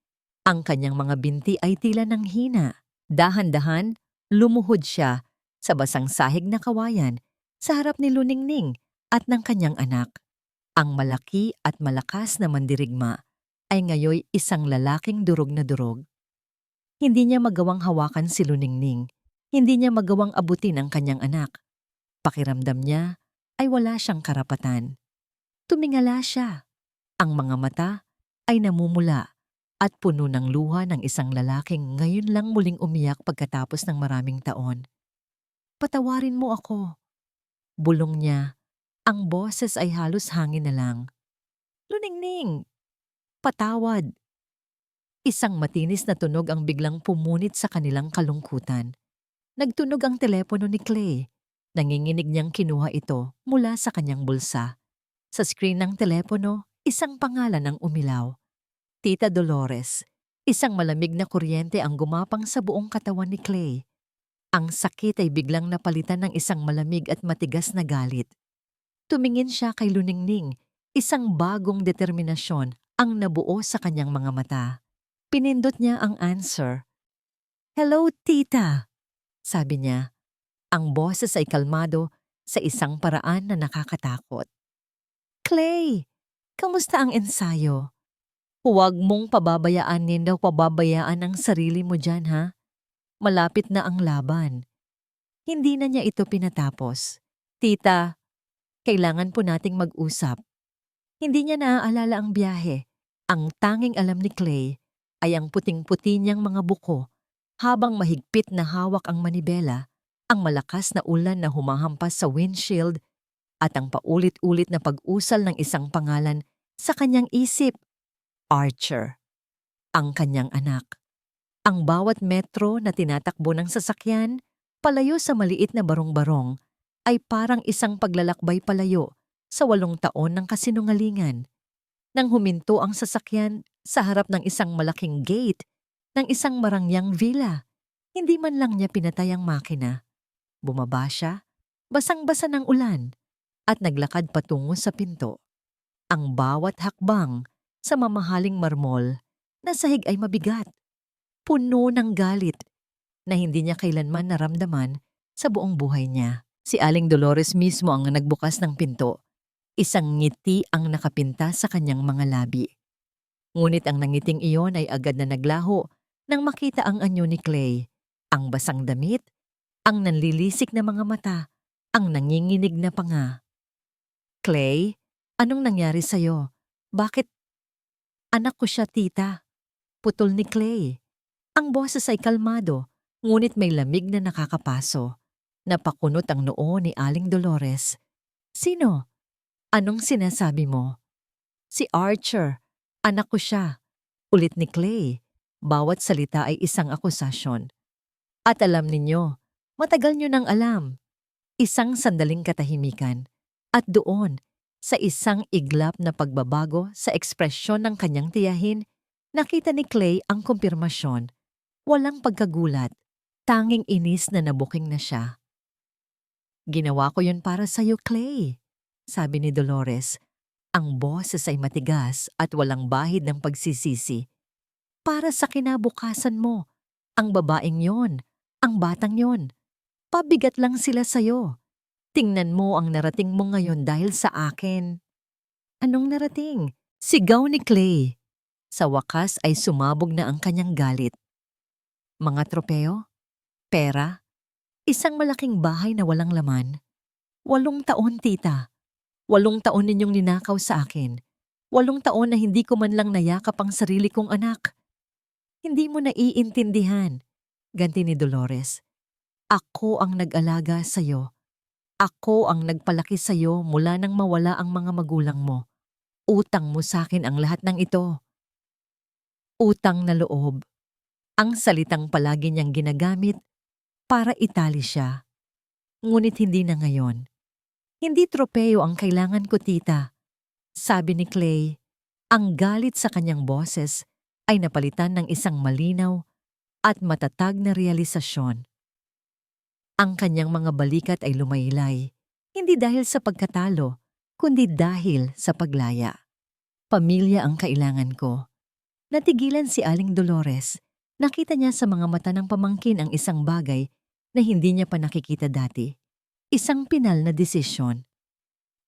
Ang kanyang mga binti ay tila nang hina. Dahan-dahan, lumuhod siya sa basang sahig na kawayan sa harap ni Luningning at ng kanyang anak. Ang malaki at malakas na mandirigma ay ngayoy isang lalaking durog na durog. Hindi niya magawang hawakan si Luningning. Hindi niya magawang abutin ang kanyang anak. Pakiramdam niya ay wala siyang karapatan. Tumingala siya. Ang mga mata ay namumula at puno ng luha ng isang lalaking ngayon lang muling umiyak pagkatapos ng maraming taon. Patawarin mo ako. Bulong niya. Ang boses ay halos hangin na lang. Luningning! Patawad! Isang matinis na tunog ang biglang pumunit sa kanilang kalungkutan. Nagtunog ang telepono ni Clay. Nanginginig niyang kinuha ito mula sa kanyang bulsa. Sa screen ng telepono, isang pangalan ang umilaw. Tita Dolores. Isang malamig na kuryente ang gumapang sa buong katawan ni Clay. Ang sakit ay biglang napalitan ng isang malamig at matigas na galit. Tumingin siya kay Luningning. Isang bagong determinasyon ang nabuo sa kanyang mga mata. Pinindot niya ang answer. "Hello, tita," sabi niya. Ang boses ay kalmado sa isang paraan na nakakatakot. "Clay, kamusta ang ensayo? Huwag mong pababayaan ang sarili mo dyan, ha? Malapit na ang laban." Hindi na niya ito pinatapos. "Tita, kailangan po nating mag-usap." Hindi niya naaalala ang biyahe. Ang tanging alam ni Clay ay ang puting-puti niyang mga buko habang mahigpit na hawak ang manibela, ang malakas na ulan na humahampas sa windshield at ang paulit-ulit na pag-usal ng isang pangalan sa kanyang isip. Archer. Ang kanyang anak. Ang bawat metro na tinatakbo ng sasakyan palayo sa maliit na barong-barong ay parang isang paglalakbay palayo sa 8 taon ng kasinungalingan. Nang huminto ang sasakyan sa harap ng isang malaking gate ng isang marangyang villa, hindi man lang niya pinatay ang makina. Bumaba siya, basang-basa ng ulan, at naglakad patungo sa pinto. Ang bawat hakbang sa mamahaling marmol na sahig ay mabigat, puno ng galit na hindi niya kailanman naramdaman sa buong buhay niya. Si Aling Dolores mismo ang nagbukas ng pinto. Isang ngiti ang nakapinta sa kanyang mga labi. Ngunit ang nangiting iyon ay agad na naglaho nang makita ang anyo ni Clay. Ang basang damit, ang nanlilisik na mga mata, ang nanginginig na panga. "Clay, anong nangyari sa'yo? Bakit?" "Anak ko siya, tita." Putol ni Clay. Ang boses ay kalmado, ngunit may lamig na nakakapaso. Napakunot ang noo ni Aling Dolores. "Sino? Anong sinasabi mo?" "Si Archer. Anak ko siya." Ulit ni Clay. Bawat salita ay isang akusasyon. "At alam ninyo, matagal nyo nang alam." Isang sandaling katahimikan. At doon, sa isang iglap na pagbabago sa ekspresyon ng kanyang tiyahin, nakita ni Clay ang kumpirmasyon. Walang pagkagulat, tanging inis na nabuking na siya. "Ginawa ko yun para sa'yo, Clay," sabi ni Dolores. Ang boses ay matigas at walang bahid ng pagsisisi. "Para sa kinabukasan mo, ang babaeng yon, ang batang yon. Pabigat lang sila sa'yo. Tingnan mo ang narating mo ngayon dahil sa akin." "Anong narating?" Sigaw ni Clay. Sa wakas ay sumabog na ang kanyang galit. "Mga tropeo? Pera? Isang malaking bahay na walang laman? 8 taon, tita. 8 taon ninyong ninakaw sa akin. 8 taon na hindi ko man lang nayakap ang sarili kong anak. Hindi mo naiintindihan." Ganti ni Dolores. "Ako ang nag-alaga sa'yo. Ako ang nagpalaki sa'yo mula nang mawala ang mga magulang mo. Utang mo sa'kin ang lahat ng ito." Utang na loob. Ang salitang palagi niyang ginagamit para itali siya. Ngunit hindi na ngayon. "Hindi tropeo ang kailangan ko, tita," sabi ni Clay. Ang galit sa kanyang boses ay napalitan ng isang malinaw at matatag na realisasyon. Ang kanyang mga balikat ay lumaylay, hindi dahil sa pagkatalo, kundi dahil sa paglaya. "Pamilya ang kailangan ko." Natigilan si Aling Dolores. Nakita niya sa mga mata ng pamangkin ang isang bagay na hindi niya pa nakikita dati. Isang pinal na desisyon.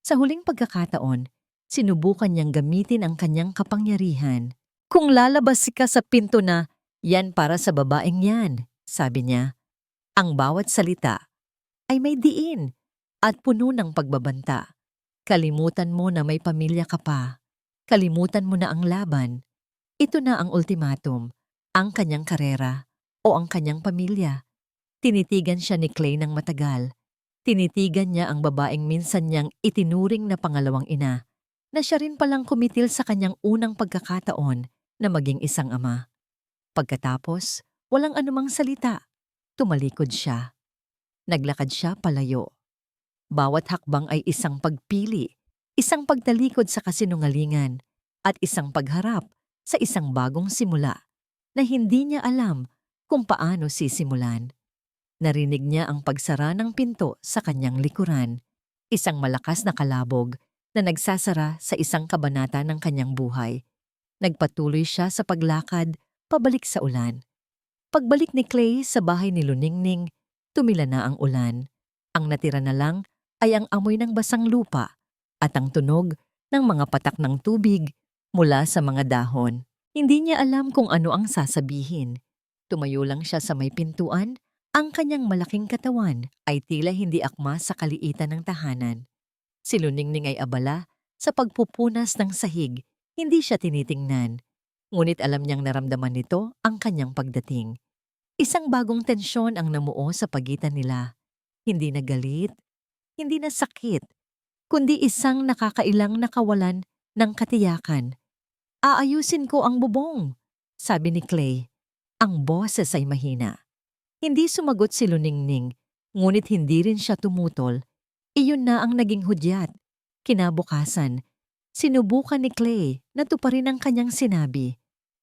Sa huling pagkakataon, Sinubukan niyang gamitin ang kanyang kapangyarihan. Kung lalabas ka sa pinto na, yan para sa babaeng yan, sabi niya. Ang bawat salita ay may diin at puno ng pagbabanta. Kalimutan mo na may pamilya ka pa. Kalimutan mo na ang laban. Ito na ang ultimatum, ang kanyang karera o ang kanyang pamilya. Tinitigan siya ni Clay ng matagal. Tinitigan niya ang babaeng minsan niyang itinuring na pangalawang ina, na siya rin palang kumitil sa kanyang unang pagkakataon na maging isang ama. Pagkatapos, walang anumang salita. Tumalikod siya. Naglakad siya palayo. Bawat hakbang ay isang pagpili, isang pagtalikod sa kasinungalingan, at isang pagharap sa isang bagong simula na hindi niya alam kung paano sisimulan. Narinig niya ang pagsara ng pinto sa kanyang likuran, isang malakas na kalabog na nagsasara sa isang kabanata ng kanyang buhay. Nagpatuloy siya sa paglakad pabalik sa ulan. Pagbalik ni Clay sa bahay ni Luningning, tumila na ang ulan. Ang natira na lang ay ang amoy ng basang lupa at ang tunog ng mga patak ng tubig mula sa mga dahon. Hindi niya alam kung ano ang sasabihin. Tumayo lang siya sa may pintuan. Ang kanyang malaking katawan ay tila hindi akma sa kaliitan ng tahanan. Si Luningning ay abala sa pagpupunas ng sahig. Hindi siya tinitingnan. Ngunit alam niyang naramdaman nito ang kanyang pagdating. Isang bagong tensyon ang namuo sa pagitan nila. Hindi na galit, hindi na sakit, kundi isang nakakailang nakawalan ng katiyakan. Aayusin ko ang bubong, sabi ni Clay. Ang boses ay mahina. Hindi sumagot si Luningning, ngunit hindi rin siya tumutol. Iyon na ang naging hudyat. Kinabukasan, sinubukan ni Clay na tuparin ang kanyang sinabi.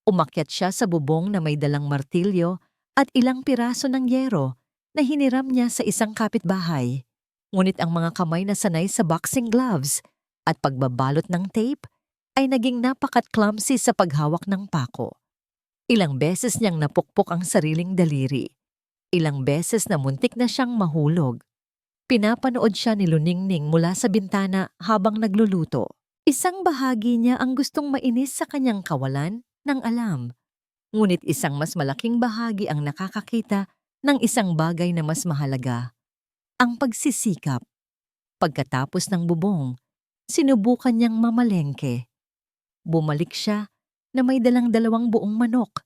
Umakyat siya sa bubong na may dalang martilyo at ilang piraso ng yero na hiniram niya sa isang kapitbahay. Ngunit ang mga kamay na sanay sa boxing gloves at pagbabalot ng tape ay naging napakat-clumsy sa paghawak ng pako. Ilang beses niyang napukpok ang sariling daliri. Ilang beses na muntik na siyang mahulog. Pinapanood siya ni Luningning mula sa bintana habang nagluluto. Isang bahagi niya ang gustong mainis sa kanyang kawalan ng alam. Ngunit isang mas malaking bahagi ang nakakakita ng isang bagay na mas mahalaga. Ang pagsisikap. Pagkatapos ng bubong, sinubukan niyang mamalengke. Bumalik siya na may dalang 2 buong manok,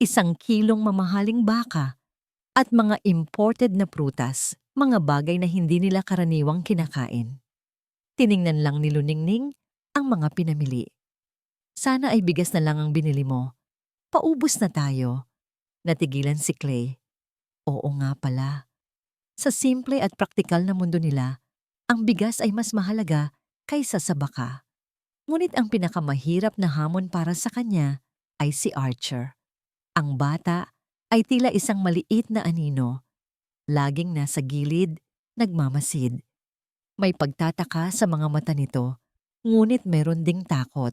1 kilong mamahaling baka, at mga imported na prutas, mga bagay na hindi nila karaniwang kinakain. Tiningnan lang ni Luningning ang mga pinamili. Sana ay bigas na lang ang binili mo. Paubos na tayo. Natigilan si Clay. Oo nga pala. Sa simple at praktikal na mundo nila, ang bigas ay mas mahalaga kaysa sa baka. Ngunit ang pinakamahirap na hamon para sa kanya ay si Archer. Ang bata ay tila isang maliit na anino. Laging nasa gilid, nagmamasid. May pagtataka sa mga mata nito, ngunit meron ding takot.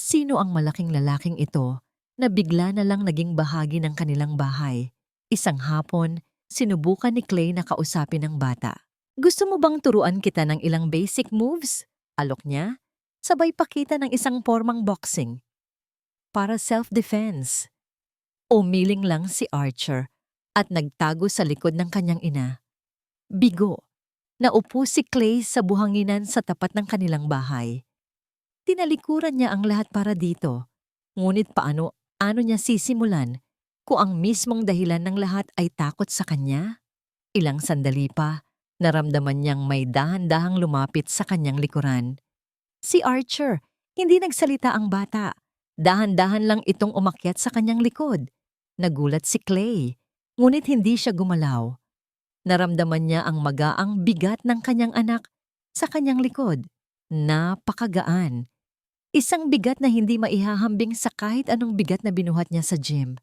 Sino ang malaking lalaking ito na bigla na lang naging bahagi ng kanilang bahay? Isang hapon, sinubukan ni Clay na kausapin ang bata. Gusto mo bang turuan kita ng ilang basic moves? Alok niya, sabay pakita ng isang formang boxing. Para self-defense. Umiling lang si Archer at nagtago sa likod ng kanyang ina. Bigo, naupo si Clay sa buhanginan sa tapat ng kanilang bahay. Tinalikuran niya ang lahat para dito, ngunit paano niya sisimulan kung ang mismong dahilan ng lahat ay takot sa kanya? Ilang sandali pa, naramdaman niyang may dahan-dahang lumapit sa kanyang likuran. Si Archer, hindi nagsalita ang bata. Dahan-dahan lang itong umakyat sa kanyang likod. Nagulat si Clay, ngunit hindi siya gumalaw. Naramdaman niya ang magaang bigat ng kanyang anak sa kanyang likod. Napakagaan. Isang bigat na hindi maihahambing sa kahit anong bigat na binuhat niya sa gym.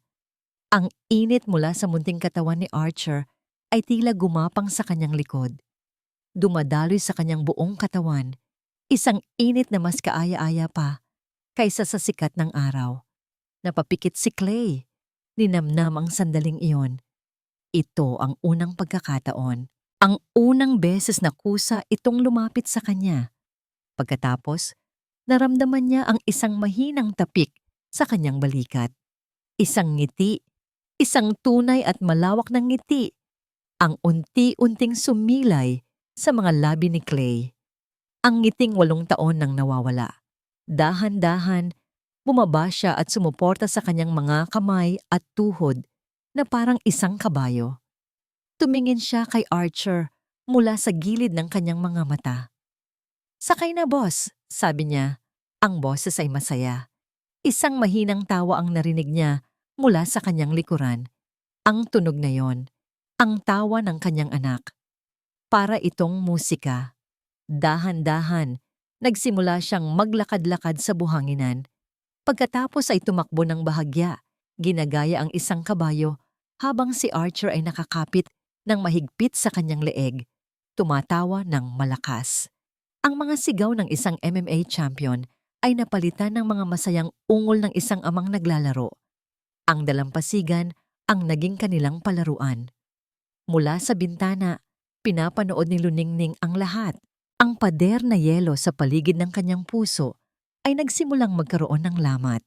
Ang init mula sa munting katawan ni Archer ay tila gumapang sa kanyang likod. Dumadaloy sa kanyang buong katawan, isang init na mas kaaya-aya pa kaysa sa sikat ng araw. Napapikit si Clay. Ninamnam ang sandaling iyon. Ito ang unang pagkakataon. Ang unang beses na kusa itong lumapit sa kanya. Pagkatapos, naramdaman niya ang isang mahinang tapik sa kanyang balikat. Isang ngiti, isang tunay at malawak na ngiti, ang unti-unting sumilay sa mga labi ni Clay. Ang ngiting 8 taon nang nawawala. Dahan-dahan, bumaba siya at sumuporta sa kanyang mga kamay at tuhod na parang isang kabayo. Tumingin siya kay Archer mula sa gilid ng kanyang mga mata. "Sakay na, boss," sabi niya. Ang boses ay masaya. Isang mahinang tawa ang narinig niya mula sa kanyang likuran. Ang tunog na yon, ang tawa ng kanyang anak. Para itong musika. Dahan-dahan, nagsimula siyang maglakad-lakad sa buhanginan. Pagkatapos ay tumakbo ng bahagya, ginagaya ang isang kabayo habang si Archer ay nakakapit ng mahigpit sa kanyang leeg, tumatawa ng malakas. Ang mga sigaw ng isang MMA champion ay napalitan ng mga masayang ungol ng isang amang naglalaro. Ang dalampasigan ang naging kanilang palaruan. Mula sa bintana, pinapanood ni Luningning ang lahat. Ang pader na yelo sa paligid ng kanyang puso ay nagsimulang magkaroon ng lamat.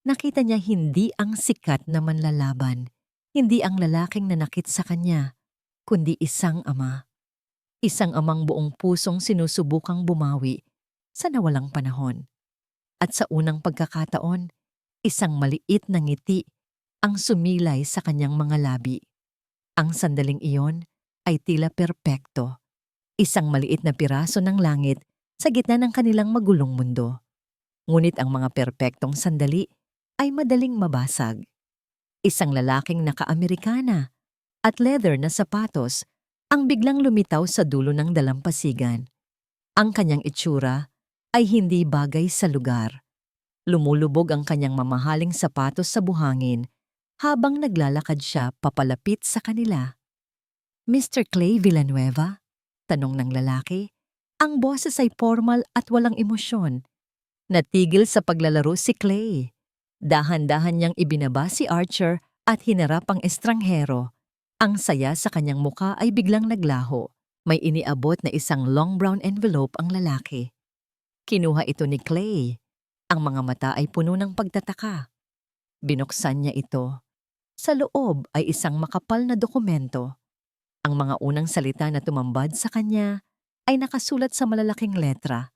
Nakita niya hindi ang sikat na manlalaban, hindi ang lalaking nanakit sa kanya, kundi isang ama. Isang amang buong pusong sinusubukang bumawi sa nawalang panahon. At sa unang pagkakataon, isang maliit na ngiti ang sumilay sa kanyang mga labi. Ang sandaling iyon ay tila perpekto. Isang maliit na piraso ng langit sa gitna ng kanilang magulong mundo. Ngunit ang mga perpektong sandali ay madaling mabasag. Isang lalaking naka-Amerikana at leather na sapatos ang biglang lumitaw sa dulo ng dalampasigan. Ang kanyang itsura ay hindi bagay sa lugar. Lumulubog ang kanyang mamahaling sapatos sa buhangin habang naglalakad siya papalapit sa kanila. "Mr. Clay Villanueva?" tanong ng lalaki. Ang boses ay formal at walang emosyon. Natigil sa paglalaro si Clay. Dahan-dahan niyang ibinaba si Archer at hinarap ang estranghero. Ang saya sa kanyang muka ay biglang naglaho. May iniabot na isang long brown envelope ang lalaki. Kinuha ito ni Clay. Ang mga mata ay puno ng pagtataka. Binuksan niya ito. Sa loob ay isang makapal na dokumento. Ang mga unang salita na tumambad sa kanya ay nakasulat sa malalaking letra.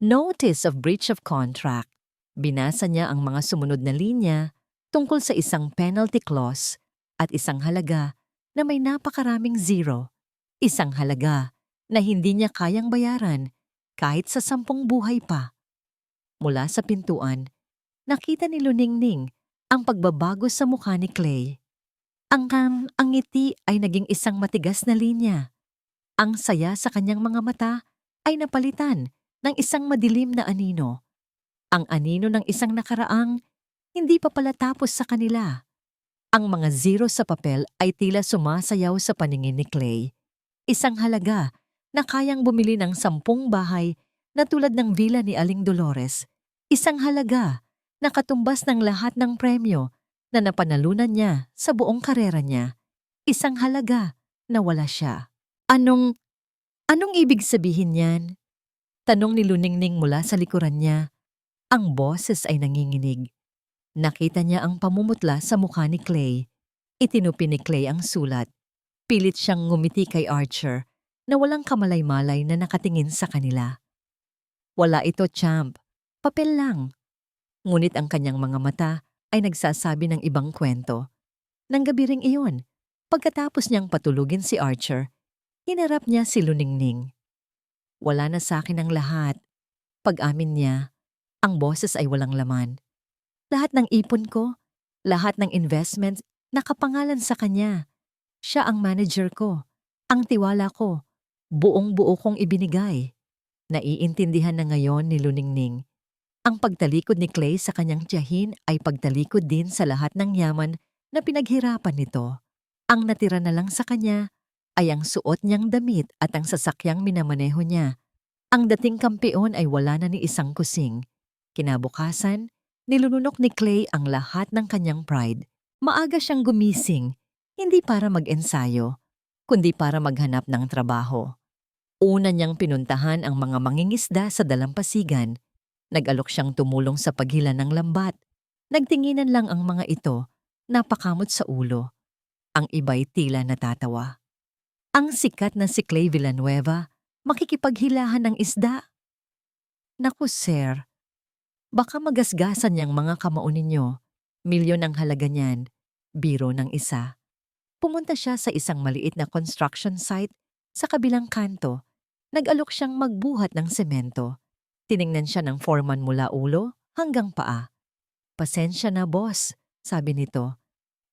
Notice of breach of contract. Binasa niya ang mga sumunod na linya tungkol sa isang penalty clause at isang halaga na may napakaraming zero. Isang halaga na hindi niya kayang bayaran kahit sa 10 buhay pa. Mula sa pintuan, nakita ni Luningning ang pagbabago sa mukha ni Clay. Ang ngiti ay naging isang matigas na linya. Ang saya sa kanyang mga mata ay napalitan ng isang madilim na anino. Ang anino ng isang nakaraang hindi pa pala tapos sa kanila. Ang mga zero sa papel ay tila sumasayaw sa paningin ni Clay. Isang halaga na kayang bumili ng 10 bahay na tulad ng villa ni Aling Dolores. Isang halaga na katumbas ng lahat ng premyo na napanalunan niya sa buong karera niya. Isang halaga na wala siya. Anong ibig sabihin niyan? Tanong ni Luningning mula sa likuran niya. Ang boses ay nanginginig. Nakita niya ang pamumutla sa mukha ni Clay. Itinupi ni Clay ang sulat. Pilit siyang ngumiti kay Archer na walang kamalay-malay na nakatingin sa kanila. "Wala ito, champ. Papel lang." Ngunit ang kanyang mga mata ay nagsasabi ng ibang kwento. Nang gabi ring iyon, pagkatapos niyang patulugin si Archer, hinarap niya si Luningning. "Wala na sa akin ang lahat." Pag-amin niya, ang boses ay walang laman. "Lahat ng ipon ko, lahat ng investments, nakapangalan sa kanya. Siya ang manager ko, ang tiwala ko, buong-buo kong ibinigay." Naiintindihan na ngayon ni Luningning. Ang pagtalikod ni Clay sa kanyang tiyahin ay pagtalikod din sa lahat ng yaman na pinaghirapan nito. Ang natira na lang sa kanya ay ang suot niyang damit at ang sasakyang minamaneho niya. Ang dating kampeon ay wala na ni isang kusing. Kinabukasan, nilununok ni Clay ang lahat ng kanyang pride. Maaga siyang gumising, hindi para mag-ensayo, kundi para maghanap ng trabaho. Una niyang pinuntahan ang mga mangingisda sa dalampasigan. Nag-alok siyang tumulong sa paghila ng lambat. Nagtinginan lang ang mga ito, napakamot sa ulo. Ang iba'y tila natatawa. Ang sikat na si Clay Villanueva, makikipaghilahan ng isda. Naku sir, baka magasgasan niyang mga kamao ninyo. Milyon ang halaga niyan, biro ng isa. Pumunta siya sa isang maliit na construction site sa kabilang kanto. Nag-alok siyang magbuhat ng semento. Tiningnan siya ng foreman mula ulo hanggang paa. Pasensya na boss, sabi nito.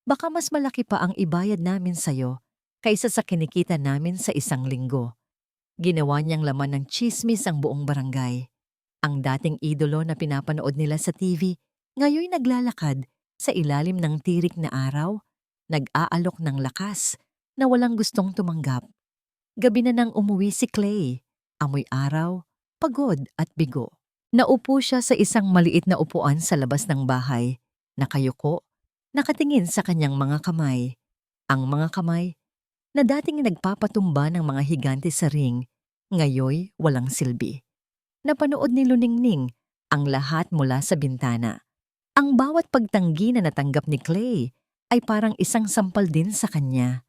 Baka mas malaki pa ang ibayad namin sa'yo kaysa sa kinikita namin sa isang linggo. Ginawa niyang laman ng tsismis ang buong barangay. Ang dating idolo na pinapanood nila sa TV, ngayon naglalakad sa ilalim ng tirik na araw, nag-aalok ng lakas na walang gustong tumanggap. Gabi na nang umuwi si Clay, amoy araw, pagod at bigo. Naupo siya sa isang maliit na upuan sa labas ng bahay, nakayuko, nakatingin sa kanyang mga kamay. Ang mga kamay na dating nagpapatumba ng mga higante sa ring, ngayoy walang silbi. Napanood ni Luningning ang lahat mula sa bintana. Ang bawat pagtanggi na natanggap ni Clay ay parang isang sampal din sa kanya.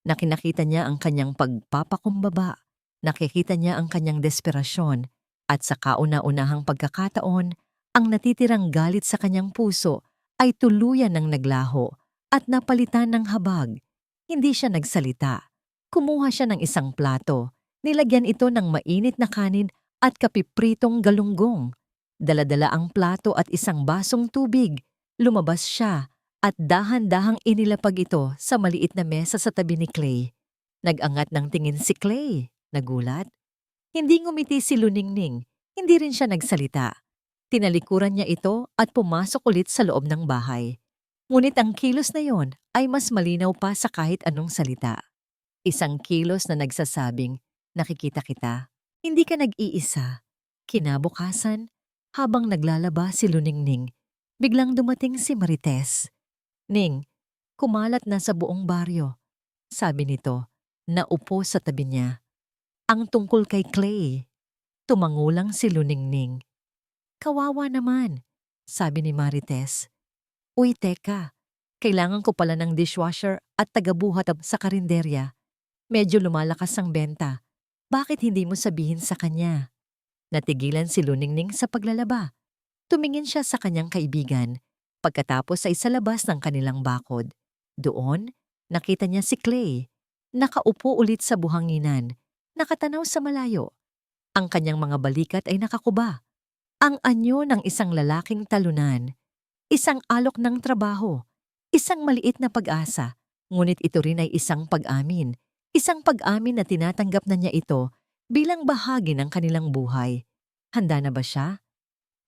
Nakita niya ang kanyang pagpapakumbaba, nakikita niya ang kanyang desperasyon, at sa kauna-unahang pagkakataon, ang natitirang galit sa kanyang puso ay tuluyan ng naglaho at napalitan ng habag. Hindi siya nagsalita. Kumuha siya ng isang plato, nilagyan ito ng mainit na kanin at kapipritong galunggong. Dala-dala ang plato at isang basong tubig. Lumabas siya at dahan-dahang inilapag ito sa maliit na mesa sa tabi ni Clay. Nag-angat ng tingin si Clay. Nagulat. Hindi ngumiti si Luningning. Hindi rin siya nagsalita. Tinalikuran niya ito at pumasok ulit sa loob ng bahay. Ngunit ang kilos na yon ay mas malinaw pa sa kahit anong salita. Isang kilos na nagsasabing, nakikita kita. Hindi ka nag-iisa. Kinabukasan, habang naglalaba si Luningning, biglang dumating si Marites. Ning, kumalat na sa buong baryo. Sabi nito, naupo sa tabi niya. Ang tungkol kay Clay. Tumangulang si Luningning. Kawawa naman, sabi ni Marites. Uy, teka, kailangan ko pala ng dishwasher at tagabuhat sa karinderya. Medyo lumalakas ang benta. Bakit hindi mo sabihin sa kanya? Natigilan si Luningning sa paglalaba. Tumingin siya sa kanyang kaibigan. Pagkatapos ay sa labas ng kanilang bakod. Doon, nakita niya si Clay. Nakaupo ulit sa buhanginan. Nakatanaw sa malayo. Ang kanyang mga balikat ay nakakuba. Ang anyo ng isang lalaking talunan. Isang alok ng trabaho. Isang maliit na pag-asa. Ngunit ito rin ay isang pag-amin. Isang pag-amin na tinatanggap na niya ito bilang bahagi ng kanilang buhay. Handa na ba siya?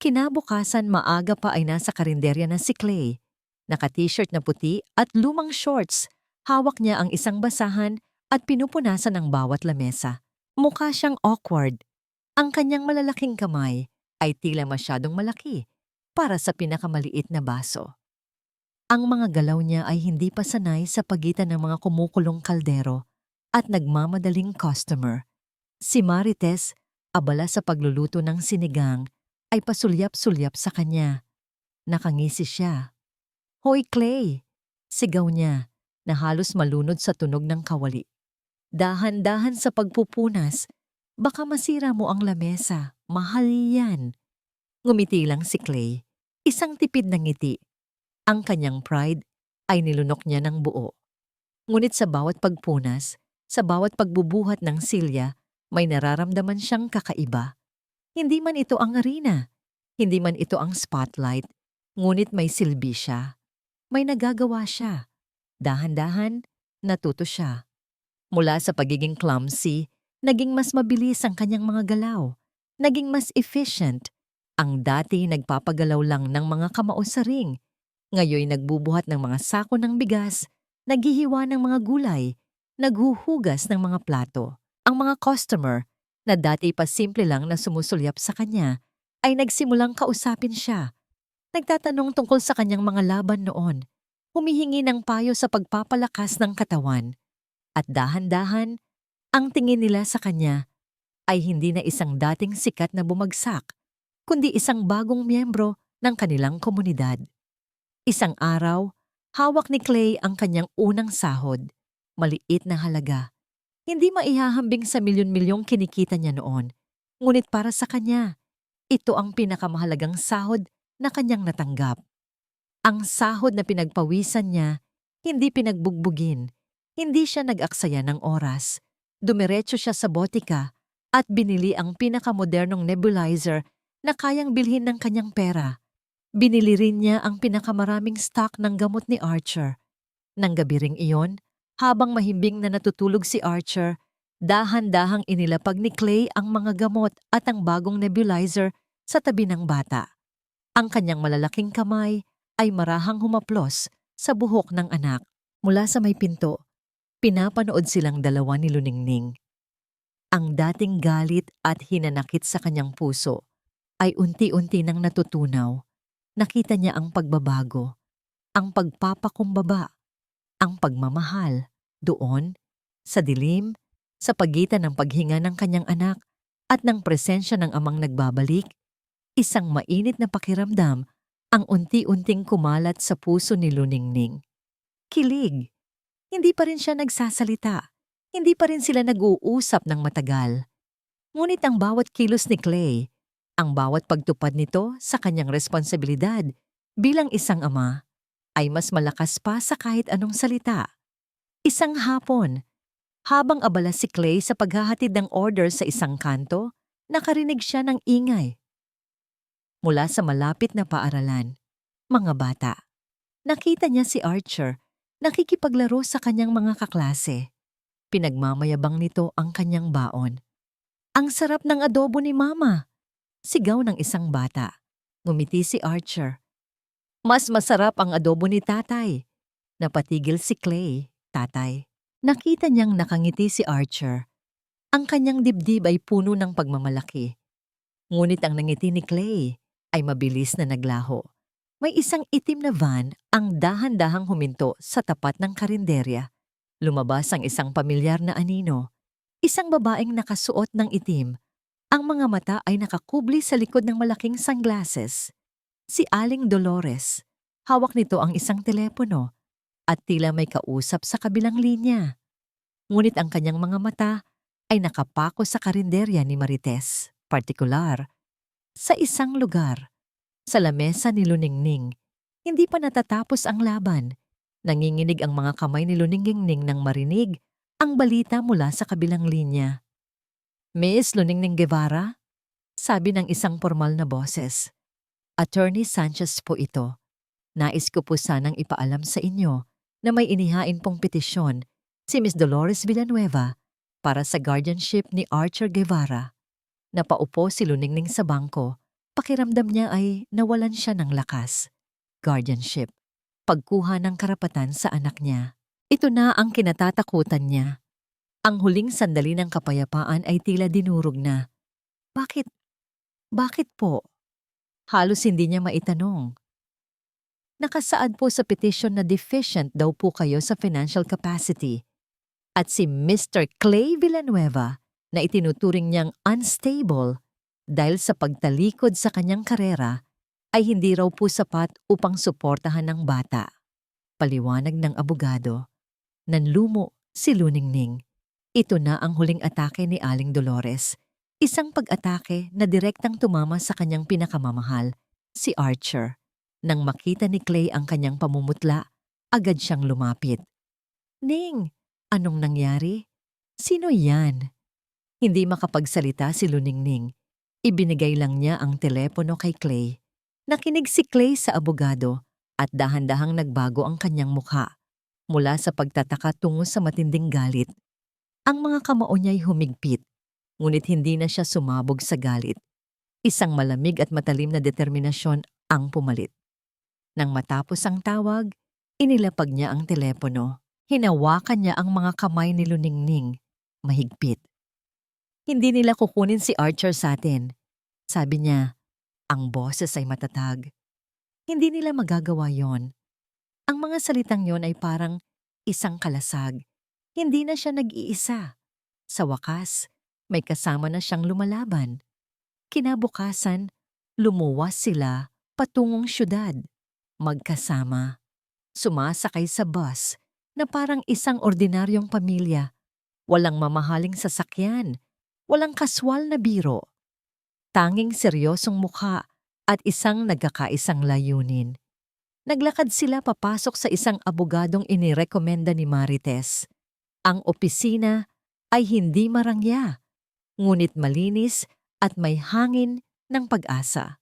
Kinabukasan maaga pa ay nasa karinderya na si Clay. Naka-t-shirt na puti at lumang shorts. Hawak niya ang isang basahan at pinupunasan ang bawat lamesa. Mukha siyang awkward. Ang kanyang malalaking kamay ay tila masyadong malaki para sa pinakamaliit na baso. Ang mga galaw niya ay hindi pa sanay sa pagitan ng mga kumukulong kaldero at nagmamadaling customer. Si Marites, abala sa pagluluto ng sinigang, ay pasulyap-sulyap sa kanya. Nakangisi siya. Hoy Clay! Sigaw niya na halos malunod sa tunog ng kawali. Dahan-dahan sa pagpupunas, baka masira mo ang lamesa. Mahal yan. Ngumiti lang si Clay. Isang tipid na ngiti. Ang kanyang pride ay nilunok niya ng buo. Ngunit sa bawat pagpunas, sa bawat pagbubuhat ng silya, may nararamdaman siyang kakaiba. Hindi man ito ang arena, hindi man ito ang spotlight, ngunit may silbi siya. May nagagawa siya. Dahan-dahan, natuto siya. Mula sa pagiging clumsy, naging mas mabilis ang kanyang mga galaw. Naging mas efficient. Ang dati nagpapagalaw lang ng mga kamao sa ring. Ngayoy nagbubuhat ng mga sako ng bigas, naghihiwa ng mga gulay, naghuhugas ng mga plato. Ang mga customer, na dati pa simple lang na sumusulyap sa kanya, ay nagsimulang kausapin siya. Nagtatanong tungkol sa kanyang mga laban noon. Humihingi ng payo sa pagpapalakas ng katawan. At dahan-dahan, ang tingin nila sa kanya ay hindi na isang dating sikat na bumagsak. kundi isang bagong miyembro ng kanilang komunidad. Isang araw, hawak ni Clay ang kanyang unang sahod. Maliit na halaga. Hindi maihahambing sa milyon-milyong kinikita niya noon. Ngunit para sa kanya, ito ang pinakamahalagang sahod na kanyang natanggap. Ang sahod na pinagpawisan niya, hindi pinagbugbugin. Hindi siya nag-aksaya ng oras. Dumiretso siya sa botika at binili ang pinakamodernong nebulizer na kayang bilhin ng kanyang pera. Binili rin niya ang pinakamaraming stock ng gamot ni Archer. Nang gabi ring iyon, habang mahimbing na natutulog si Archer, dahan-dahang inilapag ni Clay ang mga gamot at ang bagong nebulizer sa tabi ng bata. Ang kanyang malalaking kamay ay marahang humaplos sa buhok ng anak. Mula sa may pinto, pinapanood silang dalawa ni Luningning. Ang dating galit at hinanakit sa kanyang puso ay unti-unti nang natutunaw. Nakita niya ang pagbabago, ang pagpapakumbaba, ang pagmamahal doon, sa dilim, sa pagitan ng paghinga ng kanyang anak at ng presensya ng amang nagbabalik. Isang mainit na pakiramdam ang unti-unting kumalat sa puso ni Luningning. Kilig. Hindi pa rin siya nagsasalita. Hindi pa rin sila nag-uusap ng matagal. Ngunit ang bawat kilos ni Clay, ang bawat pagtupad nito sa kanyang responsibilidad bilang isang ama, ay mas malakas pa sa kahit anong salita. Isang hapon, habang abala si Clay sa paghahatid ng order sa isang kanto, nakarinig siya ng ingay. Mula sa malapit na paaralan, mga bata. Nakita niya si Archer, nakikipaglaro sa kanyang mga kaklase. Pinagmamayabang nito ang kanyang baon. Ang sarap ng adobo ni Mama! Sigaw ng isang bata. Ngumiti si Archer. Mas masarap ang adobo ni Tatay. Napatigil si Clay, Tatay. Nakita niyang nakangiti si Archer. Ang kanyang dibdib ay puno ng pagmamalaki. Ngunit ang nangiti ni Clay ay mabilis na naglaho. May isang itim na van ang dahan-dahang huminto sa tapat ng karinderya. Lumabas ang isang pamilyar na anino. Isang babaeng nakasuot ng itim. Ang mga mata ay nakakubli sa likod ng malaking sunglasses. Si Aling Dolores. Hawak nito ang isang telepono at tila may kausap sa kabilang linya. Ngunit ang kanyang mga mata ay nakapako sa karinderya ni Marites, partikular. Sa isang lugar, sa lamesa ni Luningning, hindi pa natatapos ang laban. Nanginginig ang mga kamay ni Luningning nang marinig ang balita mula sa kabilang linya. Miss Luningning Guevara? Sabi ng isang formal na boses. Attorney Sanchez po ito. Nais ko po sanang ipaalam sa inyo na may inihain pong petisyon si Miss Dolores Villanueva para sa guardianship ni Archer Guevara. Napaupo si Luningning sa bangko. Pakiramdam niya ay nawalan siya ng lakas. Guardianship. Pagkuha ng karapatan sa anak niya. Ito na ang kinatatakutan niya. Ang huling sandali ng kapayapaan ay tila dinurog na. Bakit? Bakit po? Halos hindi niya maitanong. Nakasaad po sa petition na deficient daw po kayo sa financial capacity. At si Mr. Clay Villanueva na itinuturing niyang unstable dahil sa pagtalikod sa kanyang karera ay hindi raw po sapat upang suportahan ng bata. Paliwanag ng abogado. Nanlumo si Luningning. Ito na ang huling atake ni Aling Dolores. Isang pag-atake na direktang tumama sa kanyang pinakamamahal, si Archer. Nang makita ni Clay ang kanyang pamumutla, agad siyang lumapit. Ning, anong nangyari? Sino yan? Hindi makapagsalita si Luningning. Ibinigay lang niya ang telepono kay Clay. Nakinig si Clay sa abogado at dahan-dahang nagbago ang kanyang mukha. Mula sa pagtataka tungo sa matinding galit. Ang mga kamao niya'y humigpit, ngunit hindi na siya sumabog sa galit. Isang malamig at matalim na determinasyon ang pumalit. Nang matapos ang tawag, inilapag niya ang telepono. Hinawakan niya ang mga kamay ni Luningning. Mahigpit. Hindi nila kukunin si Archer sa atin. Sabi niya, ang boses ay matatag. Hindi nila magagawa yon. Ang mga salitang yon ay parang isang kalasag. Hindi na siya nag-iisa. Sa wakas, may kasama na siyang lumalaban. Kinabukasan, Lumuwas sila patungong syudad. Magkasama. Sumasakay sa bus na parang isang ordinaryong pamilya. Walang mamahaling sasakyan. Walang kaswal na biro. Tanging seryosong mukha at isang nagkakaisang layunin. Naglakad sila papasok sa isang abogadong inirekomenda ni Marites. Ang opisina ay hindi marangya, ngunit malinis at may hangin ng pag-asa.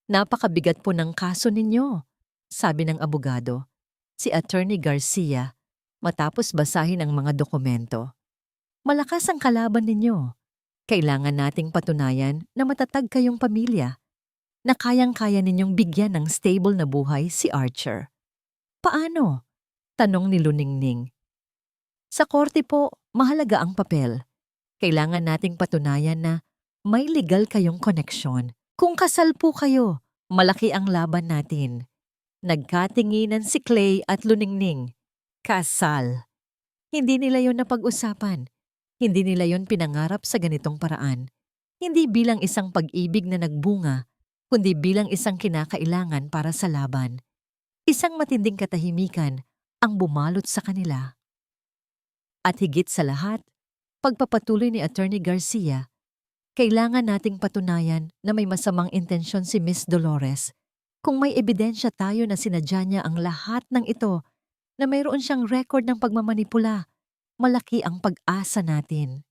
Napakabigat po ng kaso ninyo, sabi ng abogado, si Attorney Garcia, matapos basahin ang mga dokumento. Malakas ang kalaban ninyo. Kailangan nating patunayan na matatag kayong pamilya, na kayang-kaya ninyong bigyan ng stable na buhay si Archer. Paano? Tanong ni Luningning. Sa korte po, mahalaga ang papel. Kailangan nating patunayan na may legal kayong koneksyon. Kung kasal po kayo, malaki ang laban natin. Nagkatinginan si Clay at Luningning. Kasal. Hindi nila yon napag-usapan. Hindi nila yon pinangarap sa ganitong paraan. Hindi bilang isang pag-ibig na nagbunga, kundi bilang isang kinakailangan para sa laban. Isang matinding katahimikan ang bumalot sa kanila. At higit sa lahat, pagpapatuloy ni Attorney Garcia, kailangan nating patunayan na may masamang intensyon si Miss Dolores. Kung may ebidensya tayo na sinadya niya ang lahat ng ito, na mayroon siyang record ng pagmamanipula, malaki ang pag-asa natin.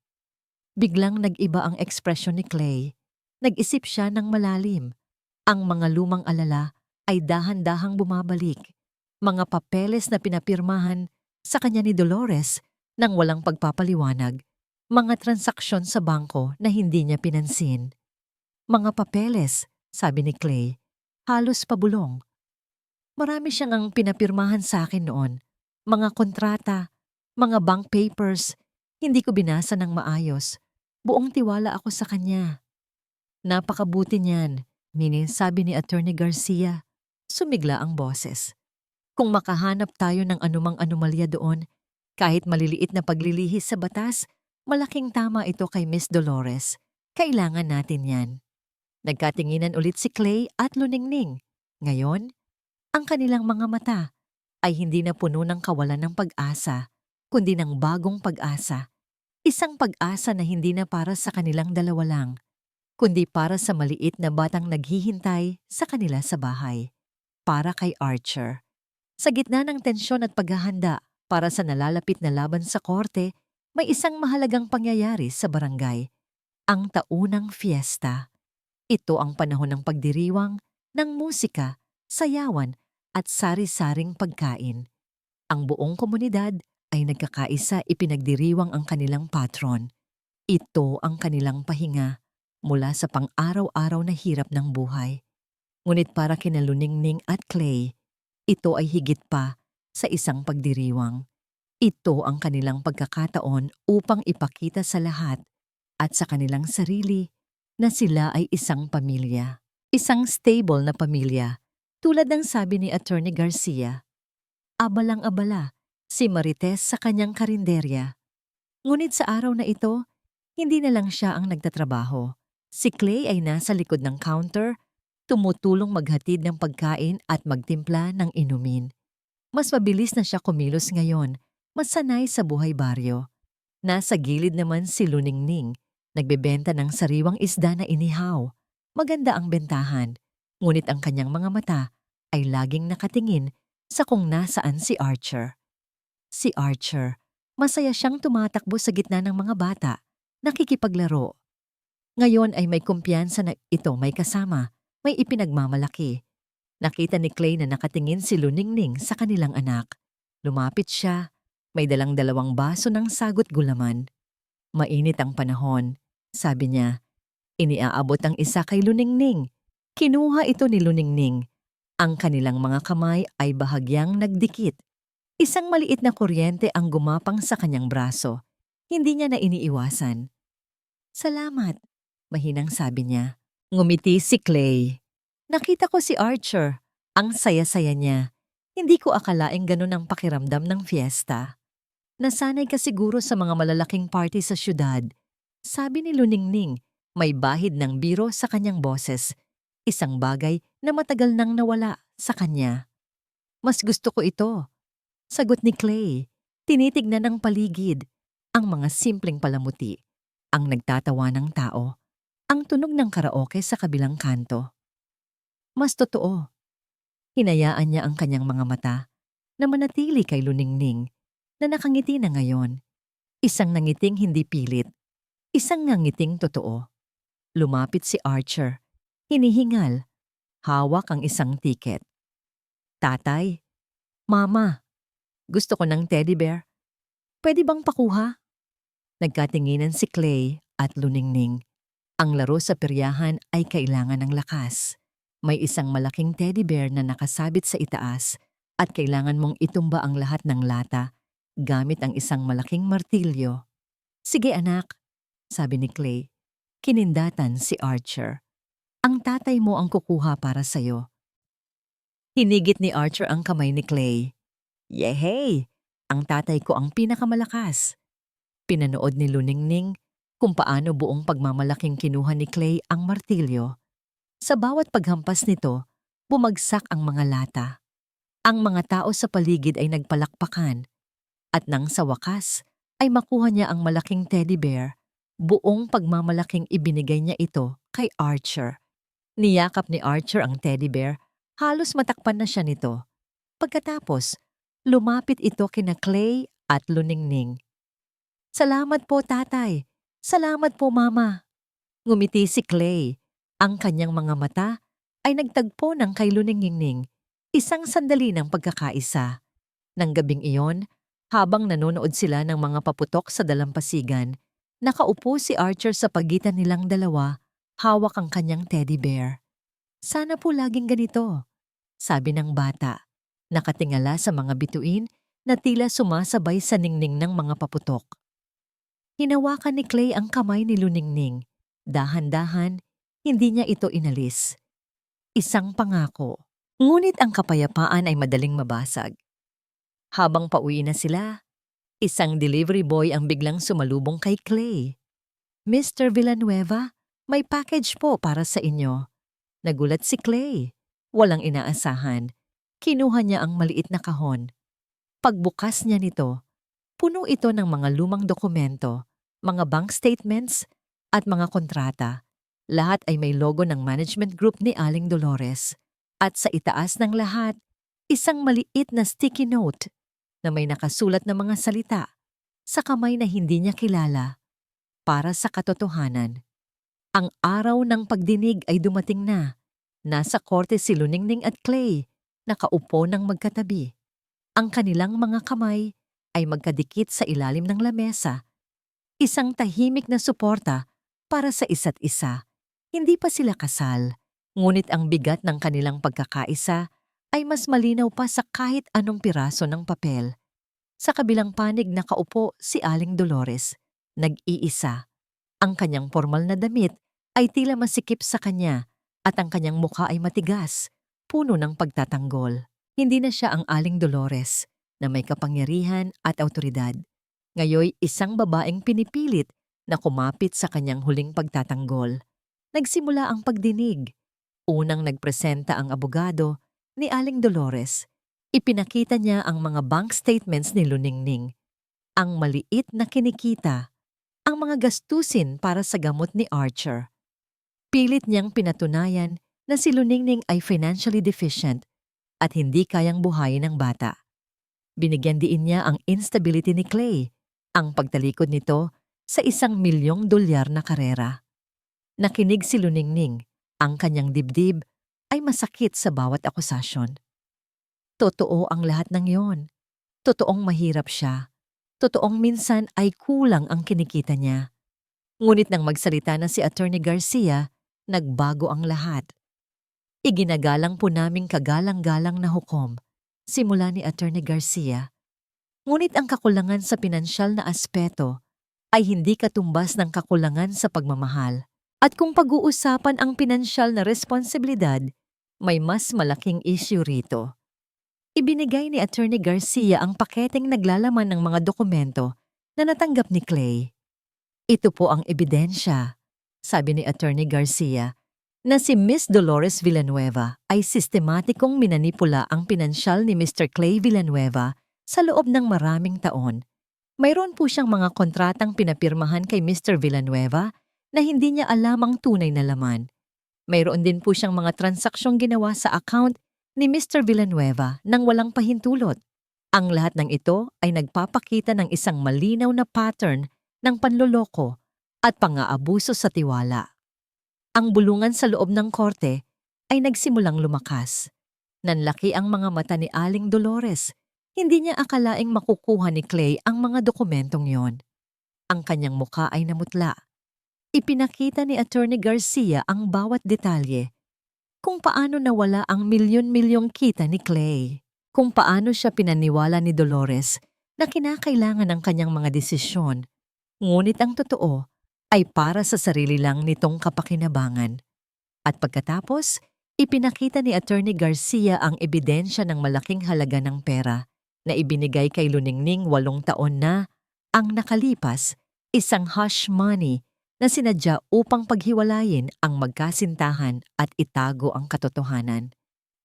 Biglang nag-iba ang ekspresyon ni Clay. Nag-isip siya ng malalim. Ang mga lumang alala ay dahan-dahang bumabalik. Mga papeles na pinapirmahan sa kanya ni Dolores nang walang pagpapaliwanag. Mga transaksyon sa bangko na hindi niya pinansin. Mga papeles, sabi ni Clay, halos pabulong. Marami siyang ang pinapirmahan sa akin noon. Mga kontrata, mga bank papers, hindi ko binasa ng maayos. Buong tiwala ako sa kanya. Napakabuti niyan, sabi ni Attorney Garcia. Sumigla ang boses. Kung makahanap tayo ng anumang anomalya doon, kahit maliliit na paglilihis sa batas, malaking tama ito kay Miss Dolores. Kailangan natin yan. Nagkatinginan ulit si Clay at Luningning. Ngayon, ang kanilang mga mata ay hindi na puno ng kawalan ng pag-asa, kundi ng bagong pag-asa. Isang pag-asa na hindi na para sa kanilang dalawa lang, kundi para sa maliit na batang naghihintay sa kanila sa bahay. Para kay Archer. Sa gitna ng tensyon at paghahanda para sa nalalapit na laban sa korte, may isang mahalagang pangyayari sa barangay. Ang taunang fiesta. Ito ang panahon ng pagdiriwang, ng musika, sayawan at sari-saring pagkain. Ang buong komunidad ay nagkakaisa ipinagdiriwang ang kanilang patron. Ito ang kanilang pahinga mula sa pang-araw-araw na hirap ng buhay. Ngunit para kina Luningning at Clay, ito ay higit pa sa isang pagdiriwang. Ito ang kanilang pagkakataon upang ipakita sa lahat at sa kanilang sarili na sila ay isang pamilya. Isang stable na pamilya, tulad ng sabi ni Attorney Garcia. Abalang-abala si Marites sa kanyang karinderya. Ngunit sa araw na ito, hindi na lang siya ang nagtatrabaho. Si Clay ay nasa likod ng counter, tumutulong maghatid ng pagkain at magtimpla ng inumin. Mas mabilis na siya kumilos ngayon, mas sanay sa buhay baryo. Nasa gilid naman si Luningning, nagbebenta ng sariwang isda na inihaw. Maganda ang bentahan, ngunit ang kanyang mga mata ay laging nakatingin sa kung nasaan si Archer. Si Archer, masaya siyang tumatakbo sa gitna ng mga bata, nakikipaglaro. Ngayon ay may kumpiyansa na ito may kasama, may ipinagmamalaki. Nakita ni Clay na nakatingin si Luningning sa kanilang anak. Lumapit siya, may dalang dalawang baso ng sagot gulaman. Mainit ang panahon, sabi niya. Iniaabot ang isa kay Luningning. Kinuha ito ni Luningning. Ang kanilang mga kamay ay bahagyang nagdikit. Isang maliit na kuryente ang gumapang sa kanyang braso. Hindi niya na iniiwasan. Salamat, mahinang sabi niya. Ngumiti si Clay. Nakita ko si Archer. Ang saya-saya niya. Hindi ko akalaing ganun ang pakiramdam ng fiesta. Nasanay ka siguro sa mga malalaking party sa syudad. Sabi ni Luningning, may bahid ng biro sa kanyang boses. isang bagay na matagal nang nawala sa kanya. Mas gusto ko ito, sagot ni Clay. Tinitignan ng paligid, ang mga simpleng palamuti, ang nagtatawa ng tao, ang tunog ng karaoke sa kabilang kanto. Mas totoo, hinayaan niya ang kanyang mga mata na manatili kay Luningning na nakangiti na ngayon. Isang nangiting hindi pilit, isang nangiting totoo. Lumapit si Archer, hinihingal, hawak ang isang tiket. Tatay, Mama, gusto ko ng teddy bear. Pwede bang pakuha? Nagkatinginan si Clay at Luningning. Ang laro sa peryahan ay kailangan ng lakas. May isang malaking teddy bear na nakasabit sa itaas at kailangan mong itumba ang lahat ng lata gamit ang isang malaking martilyo. Sige anak, sabi ni Clay. Kinindatan si Archer. Ang tatay mo ang kukuha para sa'yo. Hinigit ni Archer ang kamay ni Clay. Yehey! Ang tatay ko ang pinakamalakas. Pinanood ni Luningning kung paano buong pagmamalaking kinuha ni Clay ang martilyo. Sa bawat paghampas nito, bumagsak ang mga lata. Ang mga tao sa paligid ay nagpalakpakan. At nang sa wakas, ay makuha niya ang malaking teddy bear, buong pagmamalaking ibinigay niya ito kay Archer. Niyakap ni Archer ang teddy bear, halos matakpan na siya nito. Pagkatapos, lumapit ito kina Clay at Luningning. Salamat po tatay, salamat po mama. Ngumiti si Clay. Ang kanyang mga mata ay nagtagpo ng kay Luningning, isang sandali ng pagkakaisa. Nang gabing iyon, habang nanonood sila ng mga paputok sa dalampasigan, nakaupo si Archer sa pagitan nilang dalawa, hawak ang kanyang teddy bear. Sana po laging ganito, sabi ng bata, nakatingala sa mga bituin na tila sumasabay sa ningning ng mga paputok. Hinawakan ni Clay ang kamay ni Luningning. Dahan-dahan, hindi niya ito inalis. Isang pangako. Ngunit ang kapayapaan ay madaling mabasag. Habang pauwi na sila, isang delivery boy ang biglang sumalubong kay Clay. Mr. Villanueva, may package po para sa inyo. Nagulat si Clay. Walang inaasahan. Kinuha niya ang maliit na kahon. Pagbukas niya nito, puno ito ng mga lumang dokumento, mga bank statements, at mga kontrata. Lahat ay may logo ng management group ni Aling Dolores. At sa itaas ng lahat, isang maliit na sticky note na may nakasulat na mga salita sa kamay na hindi niya kilala. Para sa katotohanan, ang araw ng pagdinig ay dumating na. Nasa korte si Luningning at Clay, nakaupo ng magkatabi. Ang kanilang mga kamay ay magkadikit sa ilalim ng lamesa. Isang tahimik na suporta para sa isa't isa. Hindi pa sila kasal, ngunit ang bigat ng kanilang pagkakaisa ay mas malinaw pa sa kahit anong piraso ng papel. Sa kabilang panig nakaupo si Aling Dolores, nag-iisa. Ang kanyang formal na damit ay tila masikip sa kanya at ang kanyang mukha ay matigas, puno ng pagtatanggol. Hindi na siya ang Aling Dolores na may kapangyarihan at awtoridad. Ngayoy isang babaeng pinipilit na kumapit sa kanyang huling pagtatanggol. Nagsimula ang pagdinig. Unang nagpresenta ang abogado ni Aling Dolores. Ipinakita niya ang mga bank statements ni Luningning. Ang maliit na kinikita, ang mga gastusin para sa gamot ni Archer. Pilit niyang pinatunayan na si Luningning ay financially deficient at hindi kayang buhayin ng bata. Binigyan diin niya ang instability ni Clay, ang pagtalikod nito sa $1,000,000 na karera. Nakinig si Luningning, ang kanyang dibdib ay masakit sa bawat akusasyon. Totoo ang lahat ng yon. Totoong mahirap siya. Totoong minsan ay kulang ang kinikita niya. Ngunit nang magsalita na si Attorney Garcia, nagbago ang lahat. Iginagalang po naming kagalang-galang na hukom, simula ni Attorney Garcia. Ngunit ang kakulangan sa pinansyal na aspeto ay hindi katumbas ng kakulangan sa pagmamahal. At kung pag-uusapan ang pinansyal na responsibilidad, may mas malaking issue rito. Ibinigay ni Attorney Garcia ang paketeng naglalaman ng mga dokumento na natanggap ni Clay. Ito po ang ebidensya, sabi ni Attorney Garcia. na si Miss Dolores Villanueva ay sistematikong minanipula ang pinansyal ni Mr. Clay Villanueva sa loob ng maraming taon. Mayroon po siyang mga kontratang pinapirmahan kay Mr. Villanueva na hindi niya alam ang tunay na laman. Mayroon din po siyang mga transaksyong ginawa sa account ni Mr. Villanueva nang walang pahintulot. Ang lahat ng ito ay nagpapakita ng isang malinaw na pattern ng panloloko at pang-aabuso sa tiwala. Ang bulungan sa loob ng korte ay nagsimulang lumakas. Nanlaki ang mga mata ni Aling Dolores. Hindi niya akalaing makukuha ni Clay ang mga dokumentong yon. Ang kanyang muka ay namutla. Ipinakita ni Attorney Garcia ang bawat detalye. Kung paano nawala ang milyon-milyong kita ni Clay. Kung paano siya pinaniwala ni Dolores na kinakailangan ng kanyang mga desisyon. Ngunit ang totoo ay para sa sarili lang nitong kapakinabangan. At pagkatapos, ipinakita ni Attorney Garcia ang ebidensya ng malaking halaga ng pera na ibinigay kay Luningning 8 taon na ang nakalipas, isang hush money na sinadya upang paghiwalayin ang magkasintahan at itago ang katotohanan.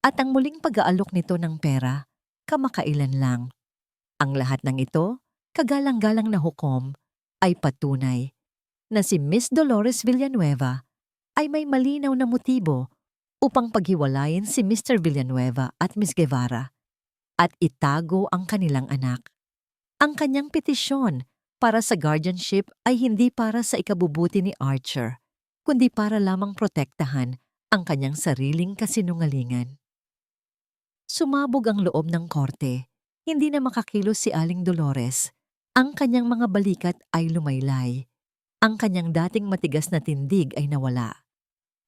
At ang muling pag-aalok nito ng pera, kamakailan lang. Ang lahat ng ito, kagalang-galang na hukom, ay patunay na si Miss Dolores Villanueva ay may malinaw na motibo upang paghiwalayin si Mr. Villanueva at Miss Guevara at itago ang kanilang anak. Ang kanyang petisyon para sa guardianship ay hindi para sa ikabubuti ni Archer, kundi para lamang protektahan ang kanyang sariling kasinungalingan. Sumabog ang loob ng korte. Hindi na makakilos si Aling Dolores. Ang kanyang mga balikat ay lumaylay. Ang kanyang dating matigas na tindig ay nawala.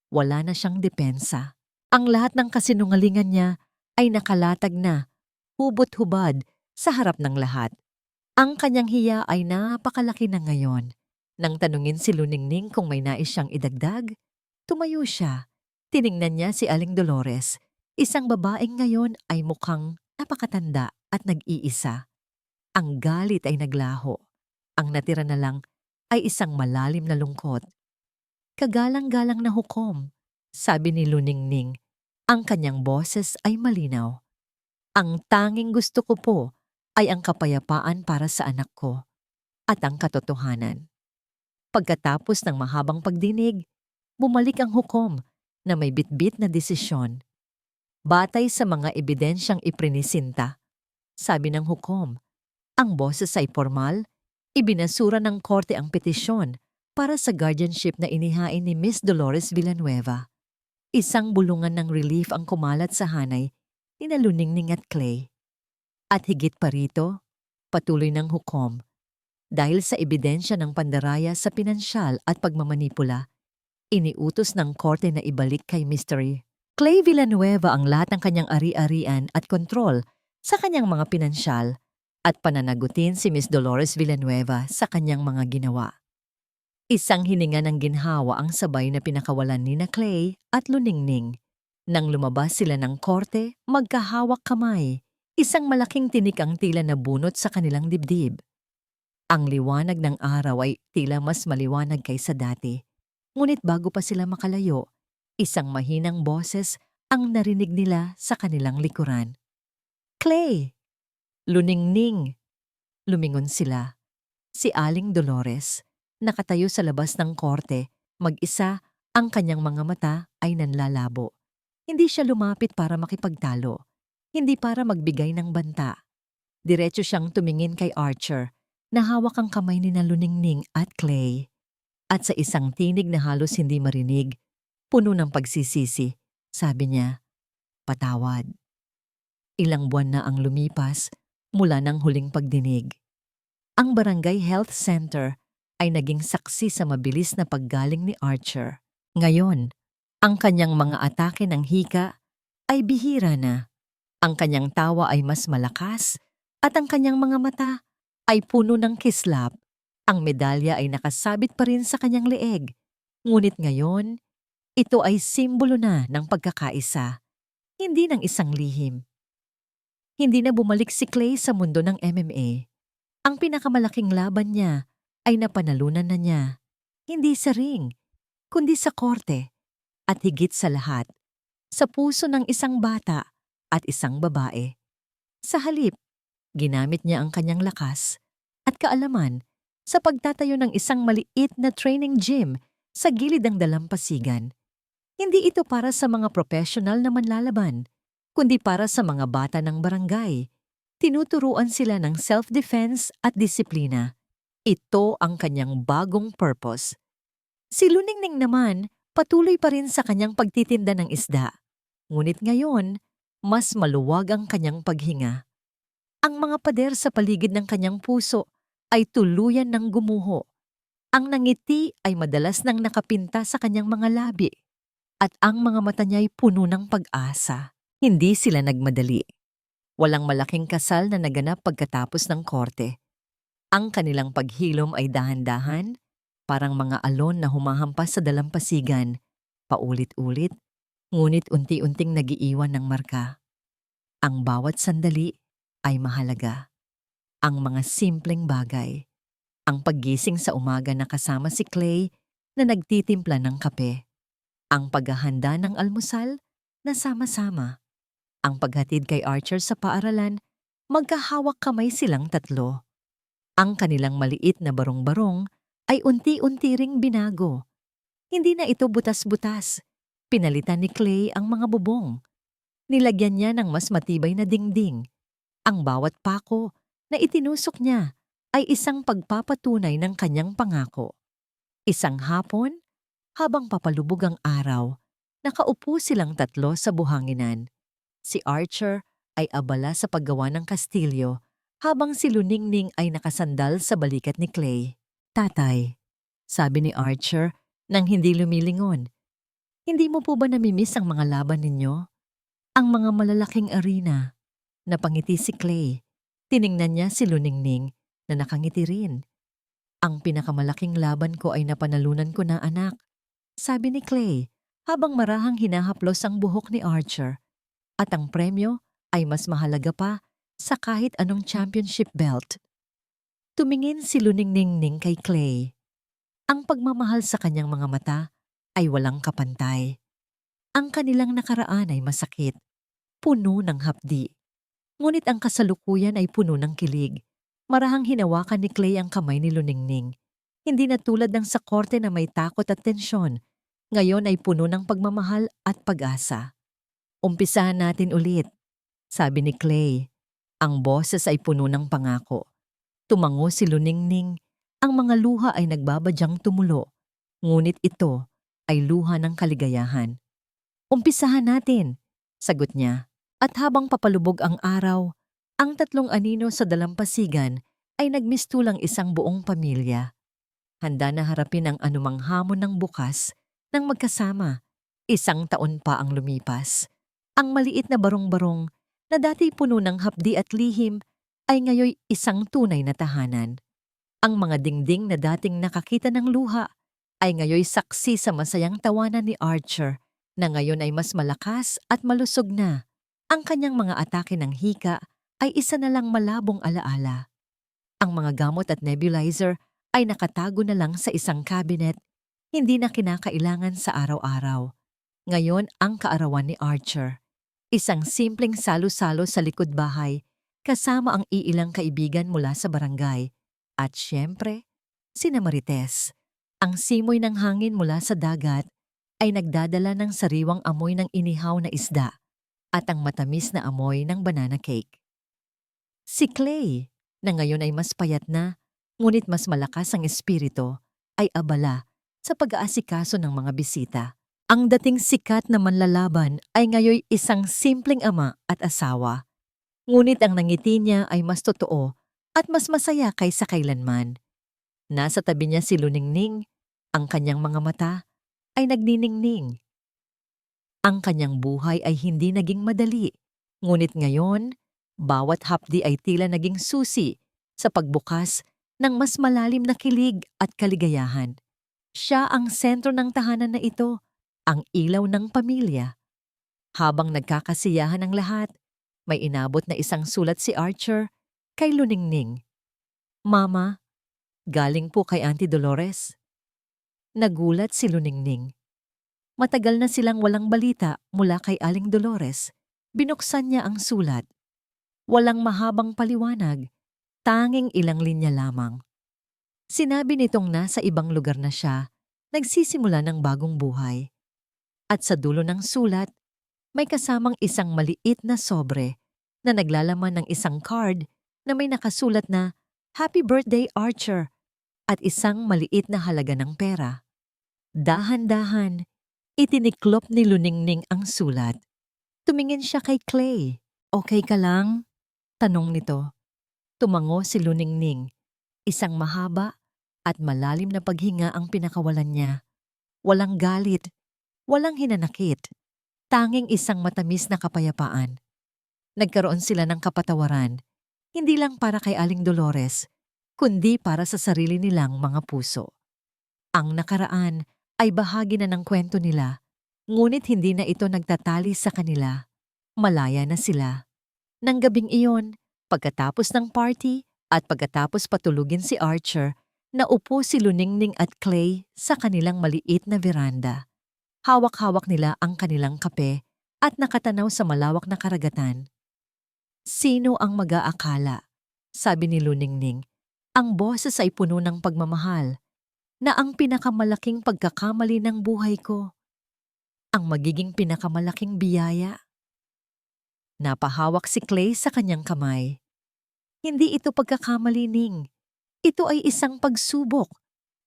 Wala na siyang depensa. Ang lahat ng kasinungalingan niya ay nakalatag na, hubot-hubad sa harap ng lahat. Ang kanyang hiya ay napakalaki na ngayon. Nang tanungin si Luningning kung may nais siyang idagdag, tumayo siya. Tiningnan niya si Aling Dolores. Isang babaeng ngayon ay mukhang napakatanda at nag-iisa. Ang galit ay naglaho. Ang natira na lang ay isang malalim na lungkot. Kagalang-galang na hukom, sabi ni Luningning. Ang kanyang boses ay malinaw. Ang tanging gusto ko po ay ang kapayapaan para sa anak ko at ang katotohanan. Pagkatapos ng mahabang pagdinig, bumalik ang hukom na may bitbit na desisyon. Batay sa mga ebidensyang iprinisinta, sabi ng hukom, ang boses ay formal. Ibinasura ng korte ang petisyon para sa guardianship na inihain ni Miss Dolores Villanueva. Isang bulungan ng relief ang kumalat sa hanay ni Luningning at Clay. At higit pa rito, patuloy ng hukom, dahil sa ebidensya ng pandaraya sa pinansyal at pagmamanipula, iniutos ng korte na ibalik kay Mr. Clay Villanueva ang lahat ng kanyang ari-arian at kontrol sa kanyang mga pinansyal at pananagutin si Miss Dolores Villanueva sa kanyang mga ginawa. Isang hininga ng ginhawa ang sabay na pinakawalan ni na Clay at Luningning. Nang lumabas sila ng korte, magkahawak kamay, isang malaking tinik ang tila nabunot sa kanilang dibdib. Ang liwanag ng araw ay tila mas maliwanag kaysa dati. Ngunit bago pa sila makalayo, isang mahinang boses ang narinig nila sa kanilang likuran. Clay! Luningning! Lumingon sila. Si Aling Dolores, nakatayo sa labas ng korte, mag-isa, ang kanyang mga mata ay nanlalabo. Hindi siya lumapit para makipagtalo, hindi para magbigay ng banta. Diretso siyang tumingin kay Archer, na hawak ang kamay ni na Luningning at Clay. At sa isang tinig na halos hindi marinig, puno ng pagsisisi, sabi niya, "Patawad." Ilang buwan na ang lumipas mula ng huling pagdinig. Ang Barangay Health Center ay naging saksi sa mabilis na paggaling ni Archer. Ngayon, ang kanyang mga atake ng hika ay bihira na. Ang kanyang tawa ay mas malakas at ang kanyang mga mata ay puno ng kislap. Ang medalya ay nakasabit pa rin sa kanyang leeg. Ngunit ngayon, ito ay simbolo na ng pagkakaisa, hindi ng isang lihim. Hindi na bumalik si Clay sa mundo ng MMA. Ang pinakamalaking laban niya ay napanalunan na niya, hindi sa ring, kundi sa korte. At higit sa lahat, sa puso ng isang bata at isang babae. Sa halip, ginamit niya ang kanyang lakas at kaalaman sa pagtatayo ng isang maliit na training gym sa gilid ng dalampasigan. Hindi ito para sa mga professional na manlalaban, kundi para sa mga bata ng barangay. Tinuturuan sila ng self-defense at disiplina. Ito ang kanyang bagong purpose. Si Luningning naman, patuloy pa rin sa kanyang pagtitinda ng isda. Ngunit ngayon, mas maluwag ang kanyang paghinga. Ang mga pader sa paligid ng kanyang puso ay tuluyan ng gumuho. Ang nangiti ay madalas nang nakapinta sa kanyang mga labi. At ang mga mata niya ay puno ng pag-asa. Hindi sila nagmadali. Walang malaking kasal na naganap pagkatapos ng korte. Ang kanilang paghilom ay dahan-dahan, parang mga alon na humahampas sa dalampasigan, paulit-ulit, ngunit unti-unting nagiiwan ng marka. Ang bawat sandali ay mahalaga. Ang mga simpleng bagay. Ang paggising sa umaga na kasama si Clay na nagtitimpla ng kape. Ang paghahanda ng almusal na sama-sama. Ang paghatid kay Archer sa paaralan, magkahawak kamay silang tatlo. Ang kanilang maliit na barong-barong ay unti-unti ring binago. Hindi na ito butas-butas. Pinalitan ni Clay ang mga bubong. Nilagyan niya ng mas matibay na dingding. Ang bawat pako na itinusok niya ay isang pagpapatunay ng kanyang pangako. Isang hapon, habang papalubog ang araw, nakaupo silang tatlo sa buhanginan. Si Archer ay abala sa paggawa ng kastilyo habang si Luningning ay nakasandal sa balikat ni Clay. "Tatay," sabi ni Archer nang hindi lumilingon, "hindi mo po ba namimiss ang mga laban ninyo? Ang mga malalaking arena?" Napangiti si Clay. Tiningnan niya si Luningning na nakangiti rin. "Ang pinakamalaking laban ko ay napanalunan ko na, anak," sabi ni Clay habang marahang hinahaplos ang buhok ni Archer. At ang premyo ay mas mahalaga pa sa kahit anong championship belt. Tumingin si Luningning kay Clay. Ang pagmamahal sa kanyang mga mata ay walang kapantay. Ang kanilang nakaraan ay masakit, puno ng hapdi. Ngunit ang kasalukuyan ay puno ng kilig. Marahang hinawakan ni Clay ang kamay ni Luningning. Hindi na tulad ng sa korte na may takot at tensyon. Ngayon ay puno ng pagmamahal at pag-asa. "Umpisahan natin ulit," sabi ni Clay. Ang boses ay puno ng pangako. Tumango si Luningning. Ang mga luha ay nagbabadyang tumulo. Ngunit ito ay luha ng kaligayahan. "Umpisahan natin," sagot niya. At habang papalubog ang araw, ang tatlong anino sa dalampasigan ay nagmistulang isang buong pamilya. Handa na harapin ang anumang hamon ng bukas nang magkasama. 1 taon pa ang lumipas. Ang maliit na barong-barong na dati puno ng hapdi at lihim ay ngayoy isang tunay na tahanan. Ang mga dingding na dating nakakita ng luha ay ngayoy saksi sa masayang tawanan ni Archer na ngayon ay mas malakas at malusog na. Ang kanyang mga atake ng hika ay isa na lang malabong alaala. Ang mga gamot at nebulizer ay nakatago na lang sa isang cabinet, hindi na kinakailangan sa araw-araw. Ngayon ang kaarawan ni Archer. Isang simpleng salo-salo sa likod bahay, kasama ang iilang kaibigan mula sa barangay. At siyempre, sina Marites. Ang simoy ng hangin mula sa dagat ay nagdadala ng sariwang amoy ng inihaw na isda at ang matamis na amoy ng banana cake. Si Clay, na ngayon ay mas payat na, ngunit mas malakas ang espiritu, ay abala sa pag-aasikaso ng mga bisita. Ang dating sikat na manlalaban ay ngayoy isang simpleng ama at asawa. Ngunit ang nangiti niya ay mas totoo at mas masaya kaysa kailanman. Nasa tabi niya si Luningning, ang kanyang mga mata ay nagniningning. Ang kanyang buhay ay hindi naging madali, ngunit ngayon, bawat hapdi ay tila naging susi sa pagbukas ng mas malalim na kilig at kaligayahan. Siya ang sentro ng tahanan na ito, ang ilaw ng pamilya. Habang nagkakasiyahan ang lahat, may inabot na isang sulat si Archer kay Luningning. "Mama, galing po kay Auntie Dolores." Nagulat si Luningning. Matagal na silang walang balita mula kay Aling Dolores. Binuksan niya ang sulat. Walang mahabang paliwanag, tanging ilang linya lamang. Sinabi nitong nasa ibang lugar na siya, nagsisimula ng bagong buhay. At sa dulo ng sulat, may kasamang isang maliit na sobre na naglalaman ng isang card na may nakasulat na Happy Birthday Archer at isang maliit na halaga ng pera. Dahan-dahan, itiniklop ni Luningning ang sulat. Tumingin siya kay Clay. Okay ka lang? Tanong nito. Tumango si Luningning. Isang mahaba at malalim na paghinga ang pinakawalan niya. Walang galit, walang hinanakit. Tanging isang matamis na kapayapaan. Nagkaroon sila ng kapatawaran, hindi lang para kay Aling Dolores, kundi para sa sarili nilang mga puso. Ang nakaraan ay bahagi na ng kwento nila, ngunit hindi na ito nagtatali sa kanila. Malaya na sila. Nang gabing iyon, pagkatapos ng party at pagkatapos patulugin si Archer, naupo si Luningning at Clay sa kanilang maliit na veranda. Hawak-hawak nila ang kanilang kape at nakatanaw sa malawak na karagatan. Sino ang mag-aakala? Sabi ni Luningning. Ang boses ay puno ng pagmamahal na ang pinakamalaking pagkakamali ng buhay ko. Ang magiging pinakamalaking biyaya. Napahawak si Clay sa kanyang kamay. Hindi ito pagkakamali, Ning. Ito ay isang pagsubok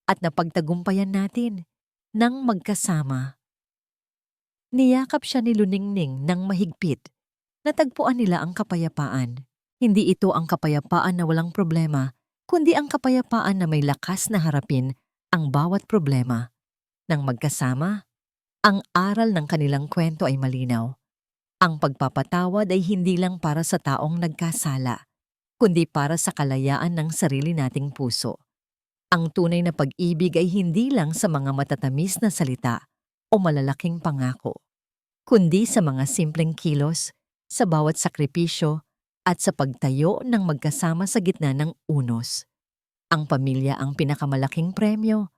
at napagtagumpayan natin nang magkasama. Niyakap siya ni Luningning ng mahigpit. Natagpuan nila ang kapayapaan. Hindi ito ang kapayapaan na walang problema, kundi ang kapayapaan na may lakas na harapin ang bawat problema. Nang magkasama, ang aral ng kanilang kwento ay malinaw. Ang pagpapatawad ay hindi lang para sa taong nagkasala, kundi para sa kalayaan ng sarili nating puso. Ang tunay na pag-ibig ay hindi lang sa mga matatamis na salita o malalaking pangako, kundi sa mga simpleng kilos, sa bawat sakripisyo at sa pagtayo ng magkasama sa gitna ng unos. Ang pamilya ang pinakamalaking premyo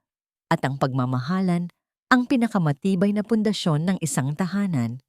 at ang pagmamahalan ang pinakamatibay na pundasyon ng isang tahanan.